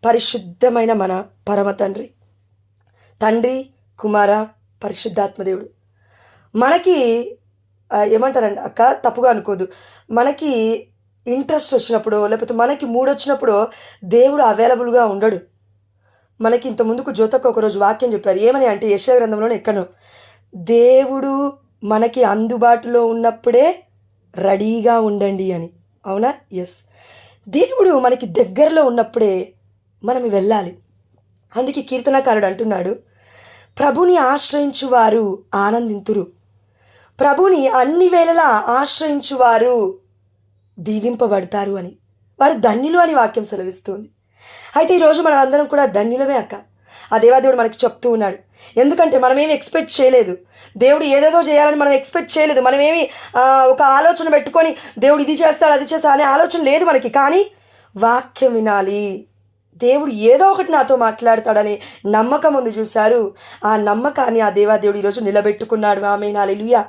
పరిశుద్ధమైన మన పరమ తండ్రి, తండ్రి, కుమార, పరిశుద్ధాత్మదేవుడు మనకి ఏమంటారండి అక్క, తప్పుగా అనుకోదు, మనకి ఇంట్రెస్ట్ వచ్చినప్పుడు లేకపోతే మనకి మూడ్ వచ్చినప్పుడు దేవుడు అవైలబుల్గా ఉండడు. మనకి ఇంత ముందుకు జ్యోతకు ఒకరోజు వాక్యం చెప్పారు, ఏమని అంటే యెషయా గ్రంథంలోనే ఎక్కడో, దేవుడు మనకి అందుబాటులో ఉన్నప్పుడే రెడీగా ఉండండి అని. అవునా? ఎస్, దేవుడు మనకి దగ్గరలో ఉన్నప్పుడే మనం వెళ్ళాలి. అందుకే కీర్తనకారుడు అంటున్నాడు, ప్రభుని ఆశ్రయించువారు ఆనందింతురు, ప్రభుని అన్ని వేళలా ఆశ్రయించువారు దీవింపబడతారు అని, వారు ధన్యులు అని వాక్యం సెలవిస్తుంది. అయితే ఈరోజు మనం అందరం కూడా ధన్యులమే అక్క. ఆ దేవాదేవుడు మనకి చెప్తూ ఉన్నాడు. ఎందుకంటే మనమేమి ఎక్స్పెక్ట్ చేయలేదు, దేవుడు ఏదేదో చేయాలని మనం ఎక్స్పెక్ట్ చేయలేదు. మనమేమి ఒక ఆలోచన పెట్టుకొని దేవుడు ఇది చేస్తాడు అది చేస్తాడు అనే ఆలోచన లేదు మనకి. కానీ వాక్యం వినాలి, దేవుడు ఏదో ఒకటి నాతో మాట్లాడతాడని నమ్మకం ఉంది చూశారు. ఆ నమ్మకాన్ని ఆ దేవాదేవుడు ఈరోజు నిలబెట్టుకున్నాడు. ఆమేన్, హల్లెలూయా.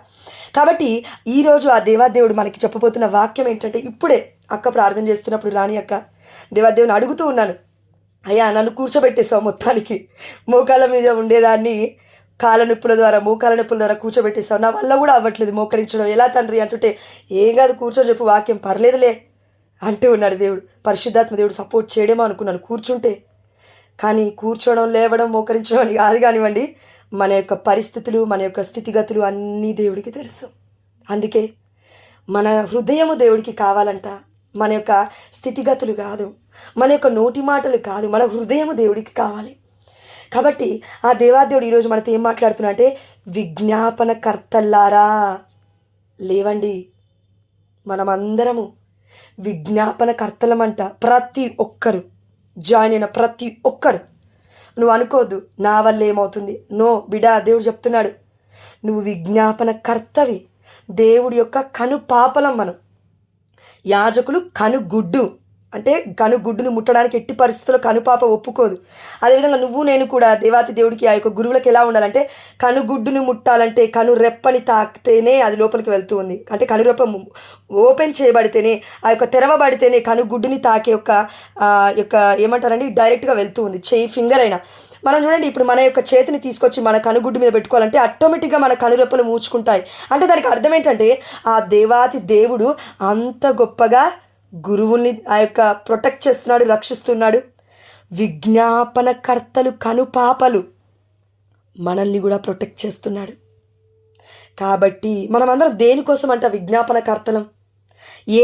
కాబట్టి ఈరోజు ఆ దేవాదేవుడు మనకి చెప్పబోతున్న వాక్యం ఏంటంటే, ఇప్పుడే అక్క ప్రార్థన చేస్తున్నప్పుడు రాని అక్క దేవాదేవుని అడుగుతూ ఉన్నాను, అయ్యా నన్ను కూర్చోబెట్టేసావు, మొత్తానికి మోకాళ్ళ మీద ఉండేదాన్ని కాళ్ళ నొప్పుల ద్వారా మోకాళ్ళ నొప్పుల ద్వారా కూర్చోబెట్టేసావు, నా వల్ల కూడా అవ్వట్లేదు మోకరించడం, ఎలా తండ్రి అంటుంటే, ఏం కాదు కూర్చొని చెప్పు, వాక్యం పర్లేదులే అంటూ ఉన్నాడు దేవుడు. పరిశుద్ధాత్మ దేవుడు సపోర్ట్ చేయడమో అనుకున్నాను కూర్చుంటే. కానీ కూర్చోవడం, లేవడం, మోకరించడం అని కాదు కానివ్వండి, మన యొక్క పరిస్థితులు, మన యొక్క స్థితిగతులు అన్నీ దేవుడికి తెలుసు. అందుకే మన హృదయము దేవుడికి కావాలంట, మన యొక్క స్థితిగతులు కాదు, మన యొక్క నోటి మాటలు కాదు, మన హృదయము దేవుడికి కావాలి. కాబట్టి ఆ దేవాదేవుడు ఈరోజు మనతో ఏం మాట్లాడుతున్నా అంటే, విజ్ఞాపన కర్తల్లారా లేవండి, మనమందరము విజ్ఞాపన కర్తలమంట. ప్రతి ఒక్కరు జాయిన్ అయిన ప్రతి ఒక్కరు, నువ్వు అనుకోవద్దు నా వల్ల ఏమవుతుంది, నో బిడా, దేవుడు చెప్తున్నాడు నువ్వు విజ్ఞాపన కర్తవి. దేవుడి యొక్క కనుపాపలం మనం. యాజకులు కనుగుడ్డు అంటే కనుగుడ్డును ముట్టడానికి ఎట్టి పరిస్థితుల్లో కనుపాప ఒప్పుకోదు. అదేవిధంగా నువ్వు నేను కూడా దేవాతి దేవుడికి ఆ యొక్క గురువులకు ఎలా ఉండాలంటే, కనుగుడ్డును ముట్టాలంటే కను రెప్పని తాకితేనే అది లోపలికి వెళ్తూ ఉంది. అంటే కనురెప్ప ఓపెన్ చేయబడితేనే, ఆ యొక్క తెరవబడితేనే కనుగుడ్డుని తాకే యొక్క ఏమంటారండి డైరెక్ట్గా వెళ్తూ ఉంది. చెయ్యి ఫింగర్ అయినా మనం చూడండి, ఇప్పుడు మన యొక్క చేతిని తీసుకొచ్చి మన కనుగుడ్డు మీద పెట్టుకోవాలంటే ఆటోమేటిక్గా మన కనురెప్పలు మూచుకుంటాయి. అంటే దానికి అర్థం ఏంటంటే, ఆ దేవాతి దేవుడు అంత గొప్పగా గురువుల్ని ఆ యొక్క ప్రొటెక్ట్ చేస్తున్నాడు, రక్షిస్తున్నాడు. విజ్ఞాపన కర్తలు కనుపాపలు మనల్ని కూడా ప్రొటెక్ట్ చేస్తున్నాడు. కాబట్టి మనమందరం దేనికోసం అంట విజ్ఞాపన కర్తలం,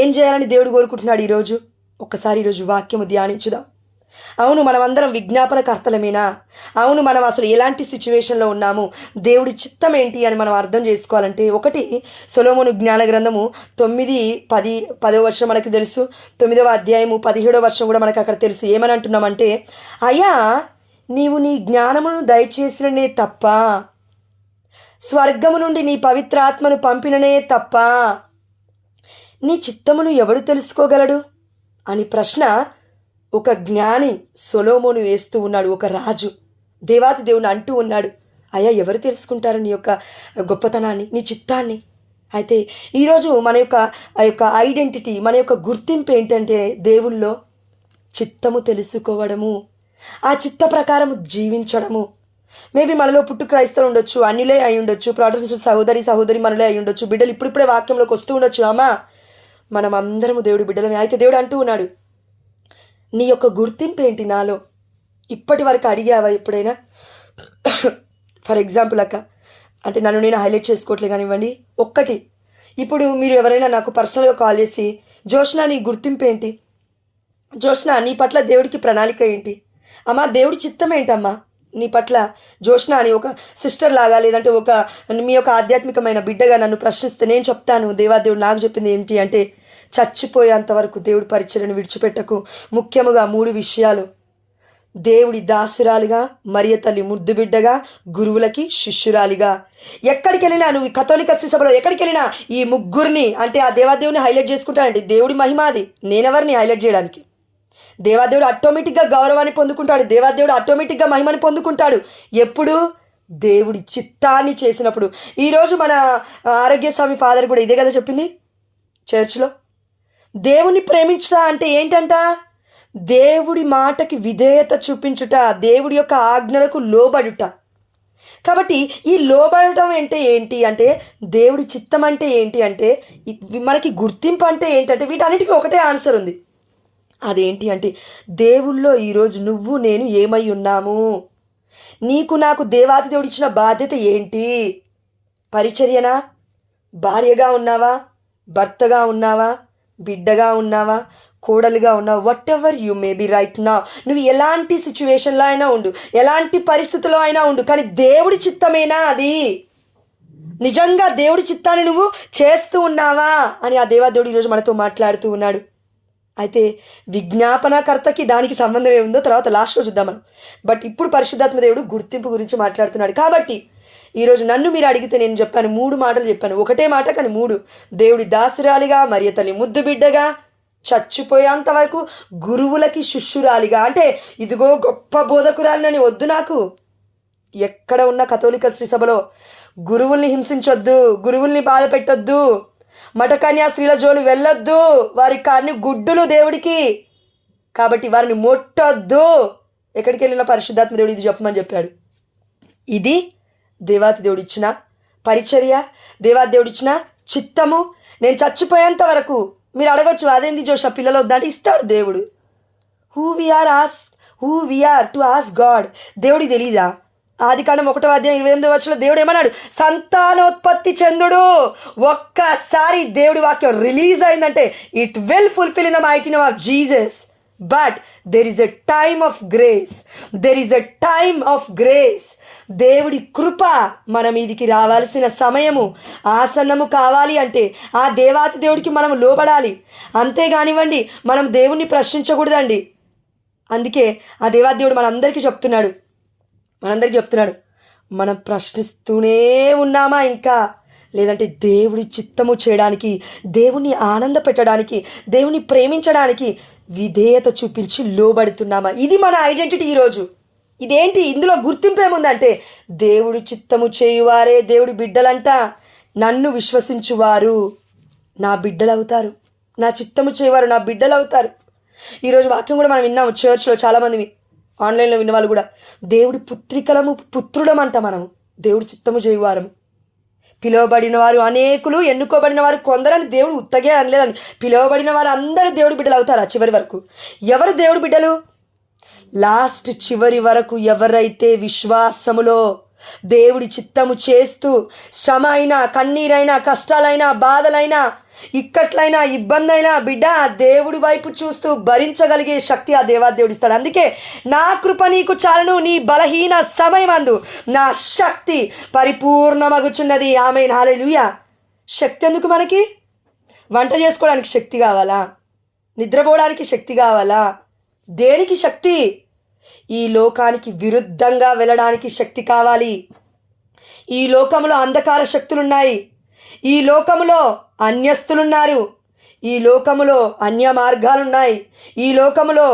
ఏం చేయాలని దేవుడు కోరుకుంటున్నాడు ఈరోజు? ఒక్కసారి ఈరోజు వాక్యము ధ్యానించుదాం. అవును, మనమందరం విజ్ఞాపన కర్తలమేనా? అవును, మనం అసలు ఎలాంటి సిచ్యువేషన్లో ఉన్నాము, దేవుడి చిత్తం ఏంటి అని మనం అర్థం చేసుకోవాలంటే, ఒకటి సొలొమోను జ్ఞాన గ్రంథము 9-10 వర్షం మనకి తెలుసు, 9వ అధ్యాయము 17వ వర్షం కూడా మనకు అక్కడ తెలుసు. ఏమని అంటున్నామంటే, అయ్యా నీవు నీ జ్ఞానమును దయచేసిననే తప్ప, స్వర్గము నుండి నీ పవిత్రాత్మను పంపిననే తప్ప నీ చిత్తమును ఎవడు తెలుసుకోగలడు అని ప్రశ్న ఒక జ్ఞాని సొలొమోను వేస్తూ ఉన్నాడు. ఒక రాజు దేవాతి దేవుని అంటూ ఉన్నాడు, అయ్యా ఎవరు తెలుసుకుంటారు నీ యొక్క గొప్పతనాన్ని, నీ చిత్తాన్ని? అయితే ఈరోజు మన యొక్క ఐడెంటిటీ, మన యొక్క గుర్తింపు ఏంటంటే, దేవుల్లో చిత్తము తెలుసుకోవడము, ఆ చిత్త ప్రకారము జీవించడము. మేబీ మనలో పుట్టు క్రైస్తవులు ఉండొచ్చు, అన్యులే అయి ఉండొచ్చు, ప్రొటెస్టెంట్ సహోదరి మనలే అయి ఉండొచ్చు, బిడ్డలు ఇప్పుడిప్పుడే వాక్యంలోకి వస్తూ ఉండొచ్చు. అమ్మా మనం అందరము దేవుడి బిడ్డలమే. అయితే దేవుడు అంటూ ఉన్నాడు, నీ యొక్క గుర్తింపు ఏంటి నాలో? ఇప్పటి వరకు అడిగావా ఎప్పుడైనా? ఫర్ ఎగ్జాంపుల్ అక్క, అంటే నన్ను నేను హైలైట్ చేసుకోవట్లే కానివ్వండి, ఒక్కటి, ఇప్పుడు మీరు ఎవరైనా నాకు పర్సనల్గా కాల్ చేసి, జోష్నా నీ గుర్తింపు ఏంటి, జోష్నా నీ పట్ల దేవుడికి ప్రణాళిక ఏంటి, అమ్మా దేవుడి చిత్తం ఏంటమ్మా నీ పట్ల, జోష్నా అని ఒక సిస్టర్ లాగా, లేదంటే మీ యొక్క ఆధ్యాత్మికమైన బిడ్డగా నన్ను ప్రశ్నిస్తే నేను చెప్తాను, దేవాదేవుడు నాకు చెప్పింది ఏంటి అంటే, చచ్చిపోయేంతవరకు దేవుడి పరిచర్యను విడిచిపెట్టకు. ముఖ్యముగా 3 విషయాలు: దేవుడి దాసురాలిగా, మరియ తల్లి ముద్దు బిడ్డగా, గురువులకి శిష్యురాలిగా. ఎక్కడికి వెళ్ళినా, నువ్వు కథోలిక శ్రీసభలో ఎక్కడికి వెళ్ళినా ఈ ముగ్గురిని అంటే ఆ దేవాదేవుని హైలైట్ చేసుకుంటాడండి. దేవుడి మహిమాది, నేనెవరిని హైలైట్ చేయడానికి? దేవాదేవుడు ఆటోమేటిక్గా గౌరవాన్ని పొందుకుంటాడు, దేవాదేవుడు ఆటోమేటిక్గా మహిమని పొందుకుంటాడు. ఎప్పుడు? దేవుడి చిత్తాన్ని చేసినప్పుడు. ఈరోజు మన ఆరోగ్యస్వామి ఫాదర్ కూడా ఇదే కదా చెప్పింది చర్చ్లో. దేవుని ప్రేమించడం అంటే ఏంటంట? దేవుడి మాటకి విధేయత చూపించుట, దేవుడి యొక్క ఆజ్ఞలకు లోబడుట. కాబట్టి ఈ లోబడటం అంటే ఏంటి అంటే, దేవుడి చిత్తం అంటే ఏంటి అంటే, మనకి గుర్తింపు అంటే ఏంటంటే, వీటన్నిటికీ ఒకటే ఆన్సర్ ఉంది. అదేంటి అంటే, దేవుళ్ళో ఈరోజు నువ్వు నేను ఏమై ఉన్నాము, నీకు నాకు దేవాతి దేవుడు ఇచ్చిన బాధ్యత ఏంటి? పరిచర్యనా? భార్యగా ఉన్నావా, భర్తగా ఉన్నావా, బిడ్డగా ఉన్నావా, కోడలుగా ఉన్నావు, what ever you may be right నా, నువ్వు ఎలాంటి సిచ్యువేషన్లో అయినా ఉండు, ఎలాంటి పరిస్థితుల్లో అయినా ఉండు, కానీ దేవుడి చిత్తమేనా అది? నిజంగా దేవుడి చిత్తాన్ని నువ్వు చేస్తూ ఉన్నావా అని ఆ దేవాదేవుడు ఈరోజు మనతో మాట్లాడుతూ ఉన్నాడు. అయితే విజ్ఞాపనకర్తకి దానికి సంబంధం ఏముందో తర్వాత లాస్ట్లో చూద్దాం మనం. బట్ ఇప్పుడు పరిశుద్ధాత్మ దేవుడు గుర్తింపు గురించి మాట్లాడుతున్నాడు. కాబట్టి ఈరోజు నన్ను మీరు అడిగితే నేను చెప్పాను, 3 మాటలు చెప్పాను. ఒకటే మాట కానీ 3. దేవుడి దాసురాలిగా, మరియ తల్లి ముద్దు బిడ్డగా, చచ్చిపోయేంత వరకు గురువులకి శిష్యురాలిగా. అంటే ఇదిగో గొప్ప బోధకురాలినని వద్దు నాకు. ఎక్కడ ఉన్న కథోలిక శ్రీ సభలో గురువుల్ని హింసించొద్దు, గురువుల్ని బాధ పెట్టొద్దు, మఠకన్యా స్త్రీల జోలి వెళ్ళొద్దు, వారి కాన్ని గుడ్డులు దేవుడికి, కాబట్టి వారిని ముట్టొద్దు. ఎక్కడికి వెళ్ళిన పరిశుద్ధాత్మ దేవుడు ఇది చెప్పమని చెప్పాడు. ఇది దేవాతి దేవుడు ఇచ్చిన పరిచర్య, దేవాతి దేవుడు ఇచ్చిన చిత్తము. నేను చచ్చిపోయేంత వరకు మీరు అడగచ్చు, అదేంది జోష పిల్లలు వద్దంటే ఇస్తాడు దేవుడు. Who we are to us God. దేవుడికి తెలీదా? ఆదికాండం 1:28 దేవుడు ఏమన్నాడు? సంతానోత్పత్తి చెందుడు. ఒక్కసారి దేవుడి వాక్యం రిలీజ్ అయిందంటే it will fulfil in the mighty name of Jesus. But there is a time of grace, there is a time of grace. దేవుడి కృప మన మీదికి రావాల్సిన సమయము ఆసన్నము కావాలి అంటే ఆ దేవాతి దేవుడికి మనం లోబడాలి. అంతేగానివ్వండి మనం దేవుణ్ణి ప్రశ్నించకూడదండి. అందుకే ఆ దేవాతి దేవుడు మనందరికీ చెప్తున్నాడు, మనం ప్రశ్నిస్తూనే ఉన్నామా ఇంకా, లేదంటే దేవుడి చిత్తము చేయడానికి, దేవుణ్ణి ఆనంద పెట్టడానికి, దేవుని ప్రేమించడానికి విధేయత చూపించి లోబడుతున్నామా? ఇది మన ఐడెంటిటీ ఈరోజు. ఇదేంటి? ఇందులో గుర్తింపు ఏముందంటే, దేవుడి చిత్తము చేయువారే దేవుడి బిడ్డలంట. నన్ను విశ్వసించువారు నా బిడ్డలవుతారు, నా చిత్తము చేయవారు నా బిడ్డలవుతారు. ఈరోజు వాక్యం కూడా మనం విన్నాము చర్చ్లో, చాలామంది ఆన్లైన్లో విన్న వాళ్ళు కూడా, దేవుడి పుత్రికలము పుత్రుడమంట మనము, దేవుడి చిత్తము చేయువారము. పిలువబడిన వారు అనేకులు, ఎన్నుకోబడిన వారు కొందరని దేవుడు ఉత్తగే అనలేదని. పిలువబడిన వారు అందరూ దేవుడి బిడ్డలు అవుతారా చివరి వరకు? ఎవరు దేవుడి బిడ్డలు? లాస్ట్ చివరి వరకు ఎవరైతే విశ్వాసములో దేవుడి చిత్తము చేస్తూ శ్రమ అయినా, కన్నీరైనా, కష్టాలైనా, బాధలైనా, ఇక్కట్లైనా, ఇబ్బంది అయినా బిడ్డ దేవుడి వైపు చూస్తూ భరించగలిగే శక్తి ఆ దేవాదేవుడు ఇస్తాడు. అందుకే నా కృప నీకు చాలును, నీ బలహీన సమయమందు నా శక్తి పరిపూర్ణమగుచున్నది. ఆమేన్, హల్లెలూయా. శక్తి ఎందుకు మనకి? వంట చేసుకోవడానికి శక్తి కావాలా? నిద్రపోవడానికి శక్తి కావాలా? దేనికి శక్తి? ఈ లోకానికి విరుద్ధంగా వెళ్ళడానికి శక్తి కావాలి. ఈ లోకంలో అంధకార శక్తులున్నాయి, ఈ లోకములో అన్యస్తులున్నారు, ఈ లోకములో అన్య మార్గాలున్నాయి, ఈ లోకములో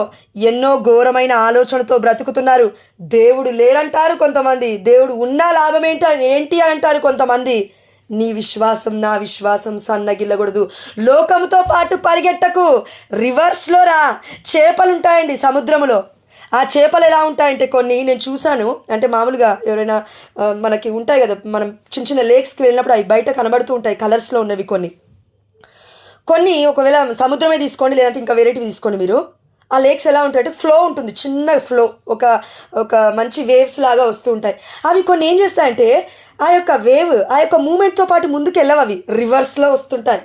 ఎన్నో ఘోరమైన ఆలోచనతో బ్రతుకుతున్నారు. దేవుడు లేరంటారు కొంతమంది, దేవుడు ఉన్నా లాభం ఏంటి అని అంటారు కొంతమంది. నీ విశ్వాసం నా విశ్వాసం సన్నగిల్లకూడదు. లోకంతో పాటు పరిగెట్టకు, రివర్స్లో రా. చేపలుంటాయండి సముద్రములో. ఆ చేపలు ఎలా ఉంటాయంటే, కొన్ని నేను చూశాను, అంటే మామూలుగా ఎవరైనా మనకి ఉంటాయి కదా, మనం చిన్న చిన్న లేక్స్కి వెళ్ళినప్పుడు అవి బయట కనబడుతూ ఉంటాయి, కలర్స్లో ఉన్నవి. కొన్ని ఒకవేళ సముద్రమే తీసుకోండి, లేదంటే ఇంకా వెరైటీవి తీసుకోండి మీరు. ఆ లేక్స్ ఎలా ఉంటాయంటే ఫ్లో ఉంటుంది, చిన్న ఫ్లో, ఒక మంచి వేవ్స్ లాగా వస్తూ ఉంటాయి. అవి కొన్ని ఏం చేస్తాయంటే ఆ యొక్క వేవ్, ఆ యొక్క మూమెంట్తో పాటు ముందుకు వెళ్ళవు, అవి రివర్స్లో వస్తుంటాయి.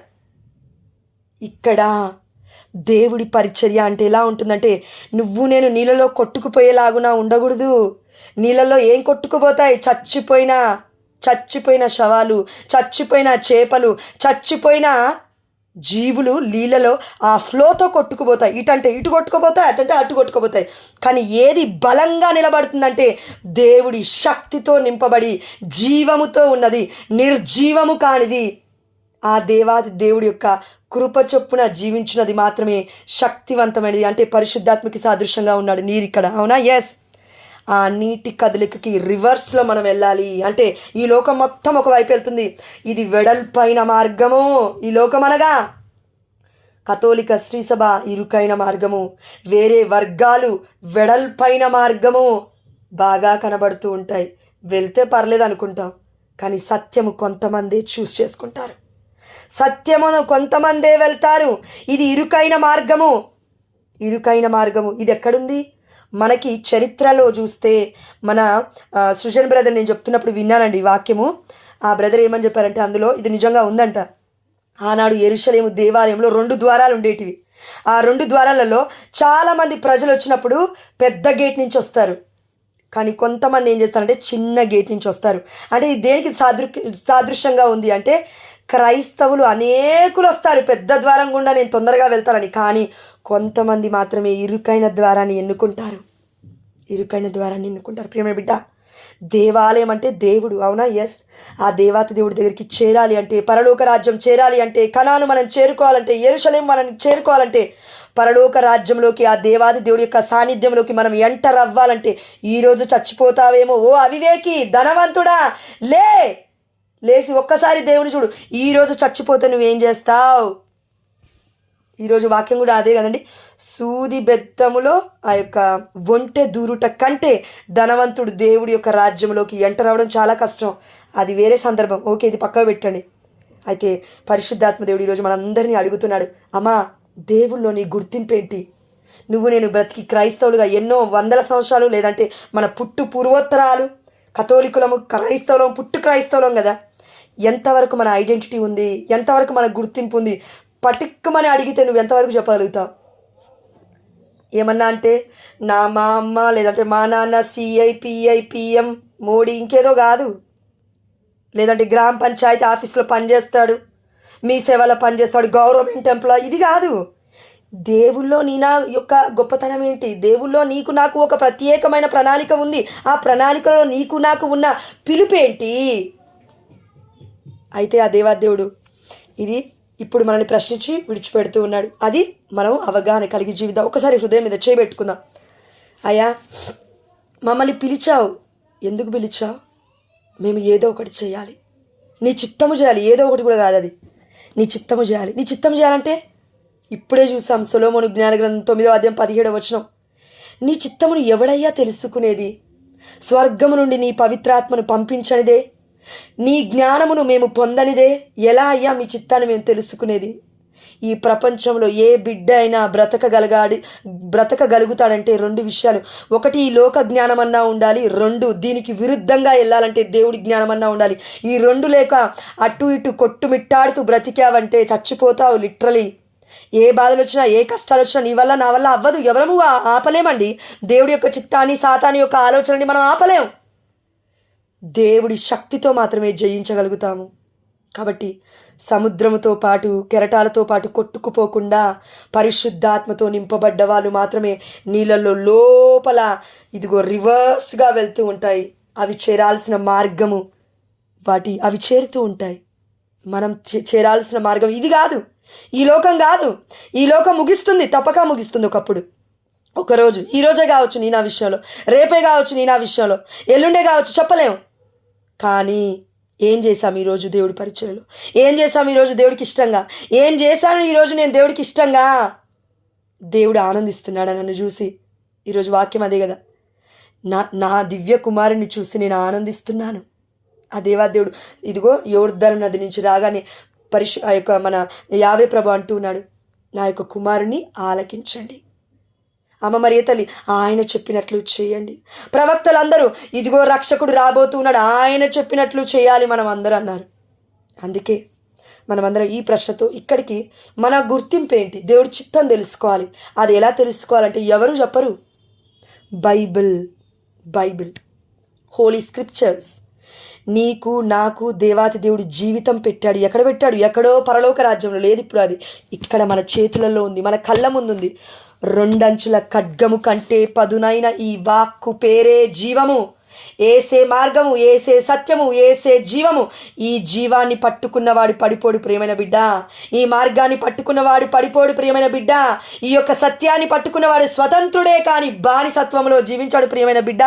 ఇక్కడ దేవుడి పరిచర్య అంటే ఎలా ఉంటుందంటే, నువ్వు నేను నీళ్ళలో కొట్టుకుపోయేలాగునా ఉండకూడదు. నీళ్ళలో ఏం కొట్టుకుపోతాయి? చచ్చిపోయిన శవాలు, చచ్చిపోయిన చేపలు, చచ్చిపోయిన జీవులు నీళ్ళలో ఆ ఫ్లోతో కొట్టుకుపోతాయి. ఇటంటే ఇటు కొట్టుకుపోతాయి, అటంటే అటు కొట్టుకుపోతాయి. కానీ ఏది బలంగా నిలబడుతుందంటే దేవుడి శక్తితో నింపబడి జీవముతో ఉన్నది, నిర్జీవము కానిది. ఆ దేవాది దేవుడి యొక్క కృప చొప్పున జీవించినది మాత్రమే శక్తివంతమైనది. అంటే పరిశుద్ధాత్మకి సాదృశ్యంగా ఉన్నాడు నీరు ఇక్కడ, అవునా? ఎస్. ఆ నీటి కదలికకి రివర్స్లో మనం వెళ్ళాలి. అంటే ఈ లోకం మొత్తం ఒకవైపు వెళ్తుంది, ఇది వెడల్పైన మార్గము ఈ లోకం అనగా. కథోలిక శ్రీసభ ఇరుకైన మార్గము, వేరే వర్గాలు వెడల్పైన మార్గము బాగా కనబడుతూ ఉంటాయి. వెళ్తే పర్లేదు అనుకుంటాం, కానీ సత్యము కొంతమంది చూస్ చేసుకుంటారు. సత్యమును కొంతమందే వెళ్తారు. ఇది ఇరుకైన మార్గము. ఇరుకైన మార్గము ఇది ఎక్కడుంది? మనకి చరిత్రలో చూస్తే మన సృజన్ బ్రదర్ నేను చెప్తున్నప్పుడు విన్నానండి ఈ వాక్యము. ఆ బ్రదర్ ఏమని చెప్పారంటే అందులో ఇది నిజంగా ఉందంట. ఆనాడు యెరూషలేము దేవాలయంలో 2 ద్వారాలు ఉండేటివి. ఆ 2 ద్వారాలలో చాలామంది ప్రజలు వచ్చినప్పుడు పెద్ద గేట్ నుంచి వస్తారు, కానీ కొంతమంది ఏం చేస్తారంటే చిన్న గేట్ నుంచి వస్తారు. అంటే ఇది దేనికి సాదృశ్యంగా ఉంది అంటే క్రైస్తవులు అనేకులు వస్తారు పెద్ద ద్వారం గుండా నేను తొందరగా వెళ్తానని, కానీ కొంతమంది మాత్రమే ఇరుకైన ద్వారాన్ని ఎన్నుకుంటారు. ఇరుకైన ద్వారాన్ని ఎన్నుకుంటారు. ప్రియమైన బిడ్డ, దేవాలయం అంటే దేవుడు, అవునా? ఎస్. ఆ దేవాతి దేవుడి దగ్గరికి చేరాలి అంటే, పరలోక రాజ్యం చేరాలి అంటే, కనాను మనం చేరుకోవాలంటే, యెరూషలేం మనం చేరుకోవాలంటే, పరలోక రాజ్యంలోకి ఆ దేవాది దేవుడి యొక్క సాన్నిధ్యంలోకి మనం ఎంటర్ అవ్వాలంటే, ఈరోజు చచ్చిపోతావేమో ఓ అవివేకి ధనవంతుడా, లేచి ఒక్కసారి దేవుని చూడు. ఈరోజు చచ్చిపోతే నువ్వేం చేస్తావు? ఈరోజు వాక్యం కూడా అదే కదండి. సూది బెత్తములో ఆ యొక్క ఒంటె దూరుట కంటే ధనవంతుడు దేవుడి యొక్క రాజ్యంలోకి ఎంటర్ అవ్వడం చాలా కష్టం. అది వేరే సందర్భం, ఓకే, ఇది పక్కకు పెట్టండి. అయితే పరిశుద్ధాత్మ దేవుడు ఈరోజు మనందరినీ అడుగుతున్నాడు, అమ్మా దేవుల్లో నీ గుర్తింపు ఏంటి? నువ్వు నేను బ్రతికి క్రైస్తవులుగా ఎన్నో వందల సంవత్సరాలు, లేదంటే మన పూర్వోత్తరాలు కథోలికులము, క్రైస్తవులం కదా, ఎంతవరకు మన ఐడెంటిటీ ఉంది, ఎంతవరకు మన గుర్తింపు ఉంది? పటిక్కమని అడిగితే నువ్వు ఎంతవరకు చెప్పగలుగుతావు? ఏమన్నా అంటే మా అమ్మ లేదంటే మా నాన్న సిఐ పిఐ పిఎం మోడీ ఇంకేదో కాదు, లేదంటే గ్రామ పంచాయతీ ఆఫీస్లో పనిచేస్తాడు, మీ సేవలో పనిచేస్తాడు, గవర్నమెంట్ ఎంప్లాయ్, ఇది కాదు. దేవుల్లో నా యొక్క గొప్పతనం ఏంటి? దేవుల్లో నీకు నాకు ఒక ప్రత్యేకమైన ప్రణాళిక ఉంది. ఆ ప్రణాళికలో నీకు నాకు ఉన్న పిలుపేంటి? అయితే ఆ దేవాదేవుడు ఇది ఇప్పుడు మనల్ని ప్రశ్నించి విడిచిపెడుతూ ఉన్నాడు. అది మనం అవగాహన కలిగి జీవితం. ఒకసారి హృదయం మీద చేయబెట్టుకుందాం. అయ్యా, మమ్మల్ని పిలిచావు, ఎందుకు పిలిచావు? మేము ఏదో ఒకటి చేయాలి, నీ చిత్తము చేయాలి. ఏదో ఒకటి కూడా కాదు, అది నీ చిత్తము చేయాలి. నీ చిత్తము చేయాలంటే ఇప్పుడే చూసాం సొలొమోను జ్ఞాన గ్రంథం 9వ అధ్యాయం 17వ వచనం. నీ చిత్తమును ఎవడయ్యా తెలుసుకునేది? స్వర్గము నుండి నీ పవిత్రాత్మను పంపించనిదే, నీ జ్ఞానమును మేము పొందనిదే ఎలా అయ్యా మీ చిత్తాన్ని మేము తెలుసుకునేది? ఈ ప్రపంచంలో ఏ బిడ్డ అయినా బ్రతకగలుగుతాడంటే 2 విషయాలు. ఒకటి ఈ లోక జ్ఞానమన్నా ఉండాలి, 2 దీనికి విరుద్ధంగా వెళ్ళాలంటే దేవుడి జ్ఞానమన్నా ఉండాలి. ఈ 2 లేక అటు ఇటు కొట్టుమిట్టాడుతూ బ్రతికావంటే చచ్చిపోతావు లిటరలీ. ఏ బాధలు వచ్చినా, ఏ కష్టాలు వచ్చినా నీ వల్ల నా వల్ల అవ్వదు. ఎవరము ఆపలేమండి. దేవుడి యొక్క చిత్తాన్ని, సాతాని యొక్క ఆలోచనని మనం ఆపలేం. దేవుడి శక్తితో మాత్రమే జయించగలుగుతాము. కాబట్టి సముద్రముతో పాటు కెరటాలతో పాటు కొట్టుకుపోకుండా పరిశుద్ధాత్మతో నింపబడ్డ వాళ్ళు మాత్రమే నీళ్ళల్లో లోపల ఇదిగో రివర్స్గా వెళ్తూ ఉంటాయి. అవి చేరాల్సిన మార్గము అవి చేరుతూ ఉంటాయి. మనం చేరాల్సిన మార్గం ఇది కాదు, ఈ లోకం కాదు. ఈ లోకం ముగిస్తుంది, తప్పక ముగిస్తుంది ఒకప్పుడు. ఒకరోజు, ఈరోజే కావచ్చు నీ నా విషయంలో, రేపే కావచ్చు నీ నా విషయంలో, ఎల్లుండే కావచ్చు, చెప్పలేం. కానీ ఏం చేశాం ఈరోజు దేవుడి పరిచయలో? ఏం చేశాం ఈరోజు దేవుడికి ఇష్టంగా? ఏం చేశాను ఈరోజు నేను దేవుడికి ఇష్టంగా? దేవుడు ఆనందిస్తున్నాడా నన్ను చూసి? ఈరోజు వాక్యం అదే కదా, నా దివ్య కుమారుని చూసి నేను ఆనందిస్తున్నాను. ఆ దేవాదేవుడు ఇదిగో యోర్దాను నది నుంచి రాగానే ఆ యొక్క మన యావే ప్రభు అంటున్నాడు, నా యొక్క కుమారుని ఆలకించండి. అమ్మ మరియ తల్లి, ఆయన చెప్పినట్లు చేయండి. ప్రవక్తలందరూ ఇదిగో రక్షకుడు రాబోతున్నాడు, ఆయన చెప్పినట్లు చేయాలి మనం అందరూ అన్నారు. అందుకే మనమందరం ఈ ప్రశ్నతో ఇక్కడికి మన గుర్తింపు ఏంటి? దేవుడి చిత్తం తెలుసుకోవాలి. అది ఎలా తెలుసుకోవాలంటే ఎవరు చెప్పరు, బైబిల్ హోలీ స్క్రిప్చర్స్. నీకు నాకు దేవాతి దేవుడు జీవితం పెట్టాడు. ఎక్కడ పెట్టాడు? ఎక్కడో పరలోక రాజ్యంలో లేదు. ఇప్పుడు అది ఇక్కడ మన చేతులలో ఉంది, మన కళ్ళ ముందుంది. 2 అంచుల ఖడ్గము కంటే పదునైన ఈ వాక్కు పేరే జీవము. ఏసే మార్గము, ఏసే సత్యము, ఏసే జీవము. ఈ జీవాన్ని పట్టుకున్నవాడు పడిపోడు ప్రియమైన బిడ్డ. ఈ మార్గాన్ని పట్టుకున్నవాడు పడిపోడు ప్రియమైన బిడ్డ. ఈ యొక్క సత్యాన్ని పట్టుకున్నవాడు స్వతంత్రుడే కానీ బానిసత్వంలో జీవించాడు ప్రియమైన బిడ్డ.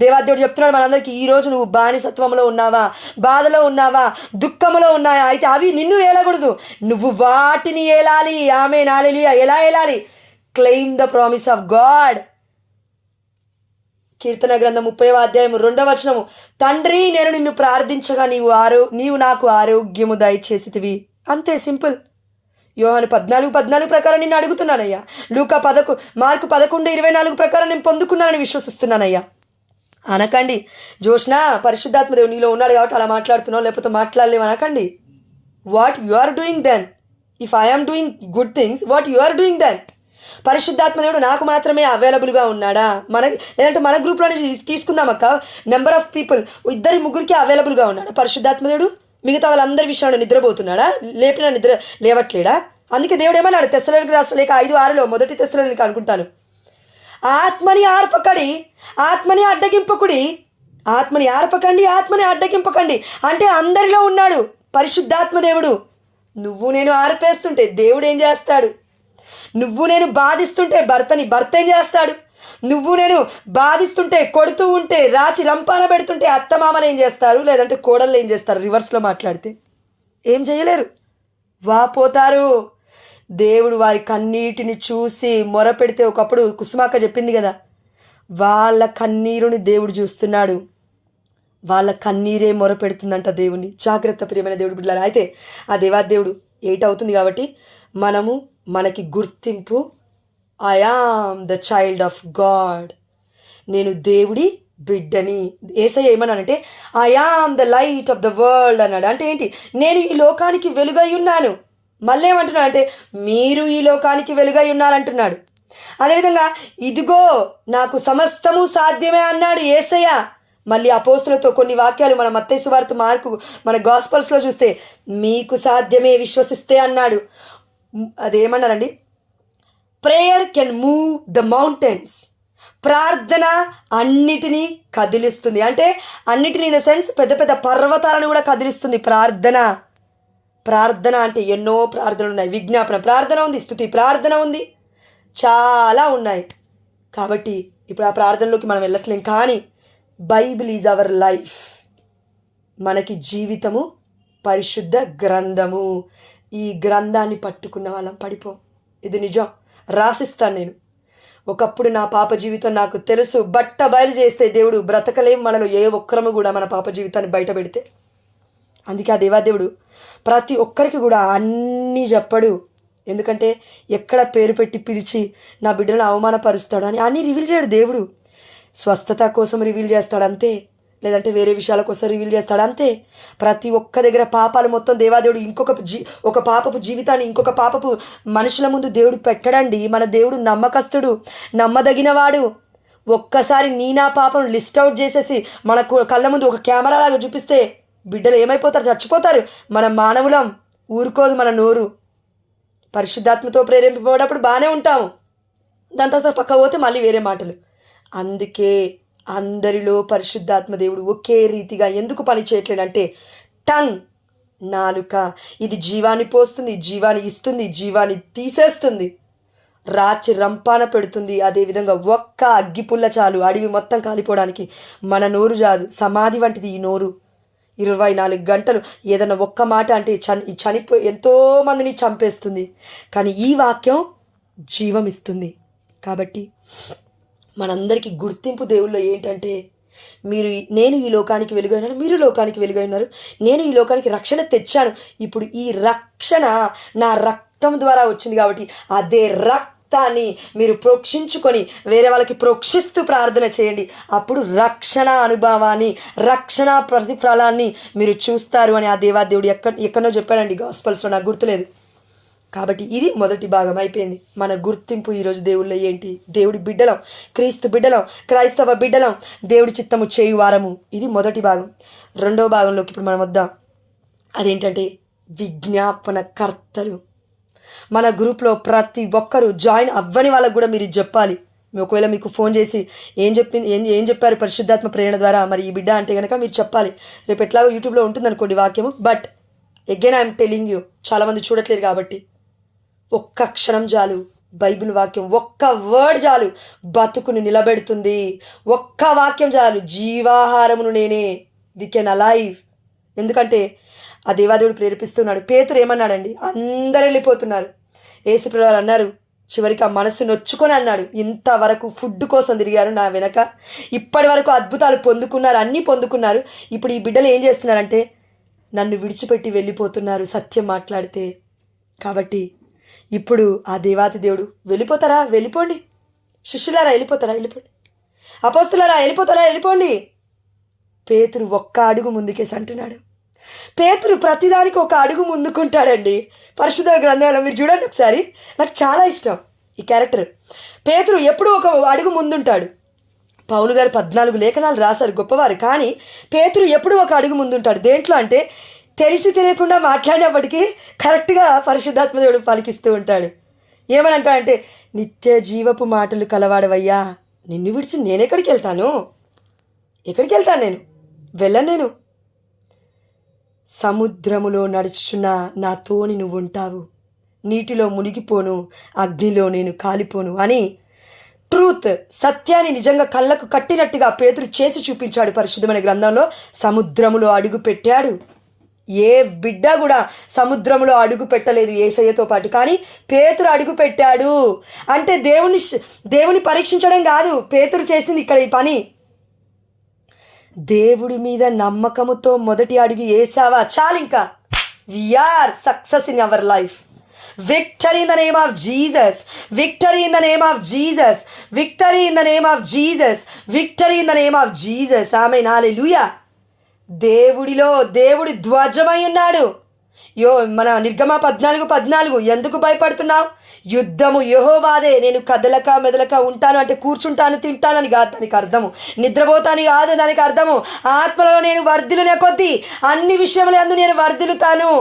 దేవాదేవుడు చెప్తున్నాడు మనందరికీ, ఈరోజు నువ్వు బానిసత్వంలో ఉన్నావా, బాధలో ఉన్నావా, దుఃఖంలో ఉన్నాయా, అయితే అవి నిన్ను ఏలకూడదు, నువ్వు వాటిని ఏలాలి. Amen, hallelujah. ఎలా ఏలాలి? Claim the promise of God. కీర్తన గ్రంథం 30వ అధ్యాయం 2వ వచనము, తండ్రి నేను నిన్ను ప్రార్థించగా నీవు నాకు ఆరోగ్యము దయచేసితివి. అంతే, సింపుల్. యోహాను 14:14 ప్రకారం నిన్ను అడుగుతున్నానయ్యా. మార్కు 11:24 ప్రకారం నేను పొందుకున్నానని విశ్వసిస్తున్నానయ్యా. అనకండి, జోష్నా పరిశుద్ధాత్మదేవుడు నీలో ఉన్నాడు కాబట్టి అలా మాట్లాడుతున్నావు, లేకపోతే మాట్లాడలేవు అనకండి. What you are doing then? If I am doing good things, what you are doing then? పరిశుద్ధాత్మదేవుడు నాకు మాత్రమే అవైలబుల్గా ఉన్నాడా? లేదంటే మన గ్రూప్లోనే తీసుకుందాం అక్క, నెంబర్ ఆఫ్ పీపుల్ 2-3కి అవైలబుల్గా ఉన్నాడా పరిశుద్ధాత్మదేవుడు? మిగతా వాళ్ళందరి విషయంలో నిద్రపోతున్నాడా? నిద్ర లేవట్లేడా? అందుకే దేవుడు ఏమన్నాడు తెస్సలోనికీయులకు రాసిన లేఖ 5:6 మొదటి తెస్సలోనికీ అనుకుంటాను, ఆత్మని అడ్డగింపకుడి, ఆత్మని ఆర్పకండి, ఆత్మని అడ్డగింపకండి. అంటే అందరిలో ఉన్నాడు పరిశుద్ధాత్మదేవుడు. నువ్వు నేను ఆర్పేస్తుంటే దేవుడు ఏం చేస్తాడు? నువ్వు నేను బాధిస్తుంటే భర్త ఏం చేస్తాడు? నువ్వు నేను బాధిస్తుంటే, కొడుతూ ఉంటే, రాచి రంపాన పెడుతుంటే అత్తమామలు ఏం చేస్తారు? లేదంటే కోడళ్ళు ఏం చేస్తారు? రివర్స్లో మాట్లాడితే ఏం చేయలేరు, వాపోతారు. దేవుడు వారి కన్నీటిని చూసి మొరపెడితే, ఒకప్పుడు కుసుమాక చెప్పింది కదా, వాళ్ళ కన్నీరుని దేవుడు చూస్తున్నాడు, వాళ్ళ కన్నీరే మొరపెడుతుందంట దేవుని. జాగ్రత్త ప్రియమైన దేవుడు బిడ్డలారా. అయితే ఆ దేవాదేవుడు 8 అవుతుంది కాబట్టి మనకి గుర్తింపు, I am the child of God, నేను దేవుడి బిడ్డని. యేసయ్య ఏమన్నానంటే I am the light of the world అన్నాడు. అంటే ఏంటి? నేను ఈ లోకానికి వెలుగై ఉన్నాను. మళ్ళీ ఏమంటున్నాడు అంటే మీరు ఈ లోకానికి వెలుగై ఉన్నారంటున్నాడు. అదేవిధంగా ఇదిగో నాకు సమస్తము సాధ్యమే అన్నాడు యేసయ్య. మళ్ళీ అపోస్తులతో కొన్ని వాక్యాలు మన మత్తయి సువార్త, మార్కు, మన గాస్పల్స్లో చూస్తే మీకు సాధ్యమే విశ్వసిస్తే అన్నాడు. అదేమన్నారండి? Prayer can move the mountains. ప్రార్థన అన్నిటినీ కదిలిస్తుంది. అంటే అన్నిటినీ ఇన్ ద సెన్స్ పెద్ద పెద్ద పర్వతాలను కూడా కదిలిస్తుంది ప్రార్థన అంటే ఎన్నో ప్రార్థనలు ఉన్నాయి. విజ్ఞాపన ప్రార్థన ఉంది, స్తుతి ప్రార్థన ఉంది, చాలా ఉన్నాయి. కాబట్టి ఇప్పుడు ఆ ప్రార్థనలోకి మనం వెళ్ళట్లేం. కానీ బైబిల్ ఈజ్ అవర్ లైఫ్. మనకి జీవితము పరిశుద్ధ గ్రంథము. ఈ గ్రంథాన్ని పట్టుకున్న వాళ్ళం పడిపోం. ఇది నిజం, రాసిస్తాను నేను. ఒకప్పుడు నా పాప జీవితం నాకు తెలుసు. బయలు చేస్తే దేవుడు బ్రతకలేం మనలో ఏ ఒక్కరము కూడా మన పాప జీవితాన్ని బయట పెడితే. అందుకే ఆ దేవాదేవుడు ప్రతి ఒక్కరికి కూడా అన్నీ చెప్పడు. ఎందుకంటే ఎక్కడ పేరు పెట్టి పిలిచి నా బిడ్డలను అవమానపరుస్తాడు అని అన్నీ రివీల్ చేయడు దేవుడు. స్వస్థత కోసం రివీల్ చేస్తాడు అంతే, లేదంటే వేరే విషయాల కోసం రివీల్ చేస్తాడు అంతే. ప్రతి ఒక్క దగ్గర పాపాలు మొత్తం దేవాదేవుడు ఒక పాపపు జీవితాన్ని ఇంకొక పాపపు మనుషుల ముందు దేవుడు పెట్టడండి. మన దేవుడు నమ్మకస్తుడు, నమ్మదగినవాడు. ఒక్కసారి నా పాపం లిస్ట్ అవుట్ చేసేసి మన కళ్ళ ముందు ఒక కెమెరా లాగా చూపిస్తే బిడ్డలు ఏమైపోతారు? చచ్చిపోతారు. మన మానవులం, ఊరుకోదు మన నోరు. పరిశుద్ధాత్మతో ప్రేరేపింపబడప్పుడు బాగానే ఉంటాము, దాని తర్వాత పక్క పోతే మళ్ళీ వేరే మాటలు. అందుకే అందరిలో పరిశుద్ధాత్మ దేవుడు ఒకే రీతిగా ఎందుకు పని చేయట్లేడంటే టంగ్, నాలుక, ఇది జీవాన్ని పోస్తుంది, జీవాన్ని ఇస్తుంది, జీవాన్ని తీసేస్తుంది, రాచి రంపాన పెడుతుంది. అదేవిధంగా ఒక్క అగ్గిపుల్ల చాలు అడవి మొత్తం కాలిపోవడానికి. మన నోరు జాదు, సమాధి వంటిది ఈ నోరు. 24 గంటలు ఏదైనా ఒక్క మాట అంటే ఎంతోమందిని చంపేస్తుంది. కానీ ఈ వాక్యం జీవం ఇస్తుంది. కాబట్టి మనందరికీ గుర్తింపు దేవుల్లో ఏంటంటే నేను ఈ లోకానికి వెలుగైనాను, మీరు లోకానికి వెలుగైనారు, నేను ఈ లోకానికి రక్షణ తెచ్చాను. ఇప్పుడు ఈ రక్షణ నా రక్తం ద్వారా వచ్చింది కాబట్టి అదే రక్తాన్ని మీరు ప్రోక్షించుకొని వేరే వాళ్ళకి ప్రోక్షిస్తూ ప్రార్థన చేయండి. అప్పుడు రక్షణ అనుభవాన్ని, రక్షణ ప్రతిఫలాన్ని మీరు చూస్తారు అని ఆ దేవాదేవుడు ఎక్కడో చెప్పాడండి గాస్పల్స్లో, నాకు గుర్తులేదు. కాబట్టి ఇది మొదటి భాగం అయిపోయింది. మన గుర్తింపు ఈరోజు దేవుళ్ళో ఏంటి? దేవుడి బిడ్డలం, క్రీస్తు బిడ్డలం, క్రైస్తవ బిడ్డలం, దేవుడి చిత్తము చేయు వారము. ఇది మొదటి భాగం. రెండో భాగంలోకి ఇప్పుడు మనం వద్దాం. అదేంటంటే విజ్ఞాపన కర్తలు. మన గ్రూప్లో ప్రతి ఒక్కరూ జాయిన్ అవ్వని వాళ్ళకు కూడా మీరు చెప్పాలి, ఒకవేళ మీకు ఫోన్ చేసి ఏం చెప్పారు పరిశుద్ధాత్మ ప్రేరణ ద్వారా మరి ఈ బిడ్డ అంటే కనుక మీరు చెప్పాలి. రేపు ఎట్లాగో యూట్యూబ్లో ఉంటుందనుకోండి వాక్యము. But again I'm telling you, చాలామంది చూడట్లేదు కాబట్టి ఒక్క అక్షరం చాలు, బైబిల్ వాక్యం ఒక్క వర్డ్ చాలు, బతుకుని నిలబెడుతుంది. ఒక్క వాక్యం చాలు, జీవాహారమును నేనే, వి కెన్ అలైవ్. ఎందుకంటే ఆ దేవాదేవుడు ప్రేరేపిస్తున్నాడు. పేతురు ఏమన్నాడండి, అందరు వెళ్ళిపోతున్నారు, యేసుప్రభువారు అన్నారు చివరికి ఆ మనసు నొచ్చుకొని అన్నాడు, ఇంతవరకు ఫుడ్ కోసం తిరిగారు నా వెనక, ఇప్పటి వరకు అద్భుతాలు పొందుకున్నారు, అన్నీ పొందుకున్నారు, ఇప్పుడు ఈ బిడ్డలు ఏం చేస్తున్నారంటే నన్ను విడిచిపెట్టి వెళ్ళిపోతున్నారు సత్యం మాట్లాడితే. కాబట్టి ఇప్పుడు ఆ దేవాతి దేవుడు వెళ్ళిపోతారా, వెళ్ళిపోండి, శిష్యులారా వెళ్ళిపోతారా, వెళ్ళిపోండి, అపోస్తులారా వెళ్ళిపోతారా, వెళ్ళిపోండి. పేతురు ఒక్క అడుగు ముందుకేసి అంటున్నాడు. పేతురు ప్రతిదానికి ఒక అడుగు ముందుకుంటాడండి. పరిశుద్ధ గ్రంథంలో మీరు చూడండి ఒకసారి, నాకు చాలా ఇష్టం ఈ క్యారెక్టర్. పేతురు ఎప్పుడూ ఒక అడుగు ముందుంటాడు. పౌలు గారు 14 లేఖనాలు రాశారు, గొప్పవారు. కానీ పేతురు ఎప్పుడూ ఒక అడుగు ముందుంటాడు. దేంట్లో అంటే తెలిసి తెలియకుండా మాట్లాడినప్పటికీ కరెక్ట్గా పరిశుద్ధాత్మ దేవుడు పలికిస్తూ ఉంటాడు. ఏమని అంటాడంటే, నిత్య జీవపు మాటలు కలవాడవయ్యా, నిన్ను విడిచి నేనెక్కడికి వెళ్తాను, ఎక్కడికి వెళ్తాను, నేను వెళ్ళను, నేను సముద్రములో నడుచుచున్న నా తోని నువ్వు ఉంటావు, నీటిలో మునిగిపోను, అగ్నిలో నేను కాలిపోను అని ట్రూత్, సత్యాన్ని నిజంగా కళ్ళకు కట్టినట్టుగా పేతురు చేసి చూపించాడు పరిశుద్ధమైన గ్రంథంలో. సముద్రములో అడుగు పెట్టాడు. ఏ బిడ్డ కూడా సముద్రంలో అడుగు పెట్టలేదు యేసయ్యతో పాటు, కానీ పేతురు అడుగు పెట్టాడు. అంటే దేవుని పరీక్షించడం కాదు పేతురు చేసింది ఇక్కడ ఈ పని. దేవుడి మీద నమ్మకముతో మొదటి అడుగు వేసావా, చాలు, ఇంకా we are success in our life. Victory in the name of Jesus, victory in the name of Jesus, victory in the name of Jesus, victory in the name of Jesus. Amen, hallelujah. దేవుడి ధ్వజమై ఉన్నాడు. మన నిర్గమ 14:14 ఎందుకు భయపడుతున్నావు, యుద్ధము యెహోవాదే, నేను కదలక మెదలక ఉంటాను అంటే కూర్చుంటాను తింటానని కాదు దానికి అర్థము, నిద్రపోతాను కాదు దానికి అర్థము, ఆత్మలో నేను వర్ధిల్లునే కొద్దీ అన్ని విషయములందు నేను వర్ధిల్లుతాను.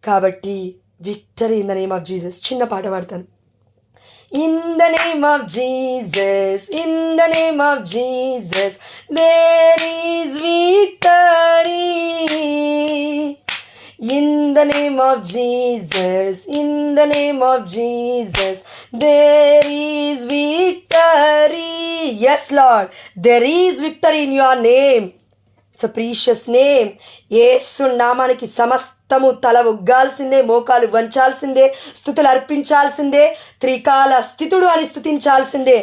కాబట్టి victory in the name of Jesus. చిన్న పాట పాడతాను. In the name of Jesus, in the name of Jesus, there is victory. In the name of Jesus, in the name of Jesus, there is victory. Yes, Lord, there is victory in your name. It's a precious name. యేసు నామానికి సమస్తము తల ఒగ్గాల్సిందే, మోకాలు వంచాల్సిందే, స్తుతులు అర్పించాల్సిందే, త్రికాల స్థితుడు అని స్తుతించాల్సిందే.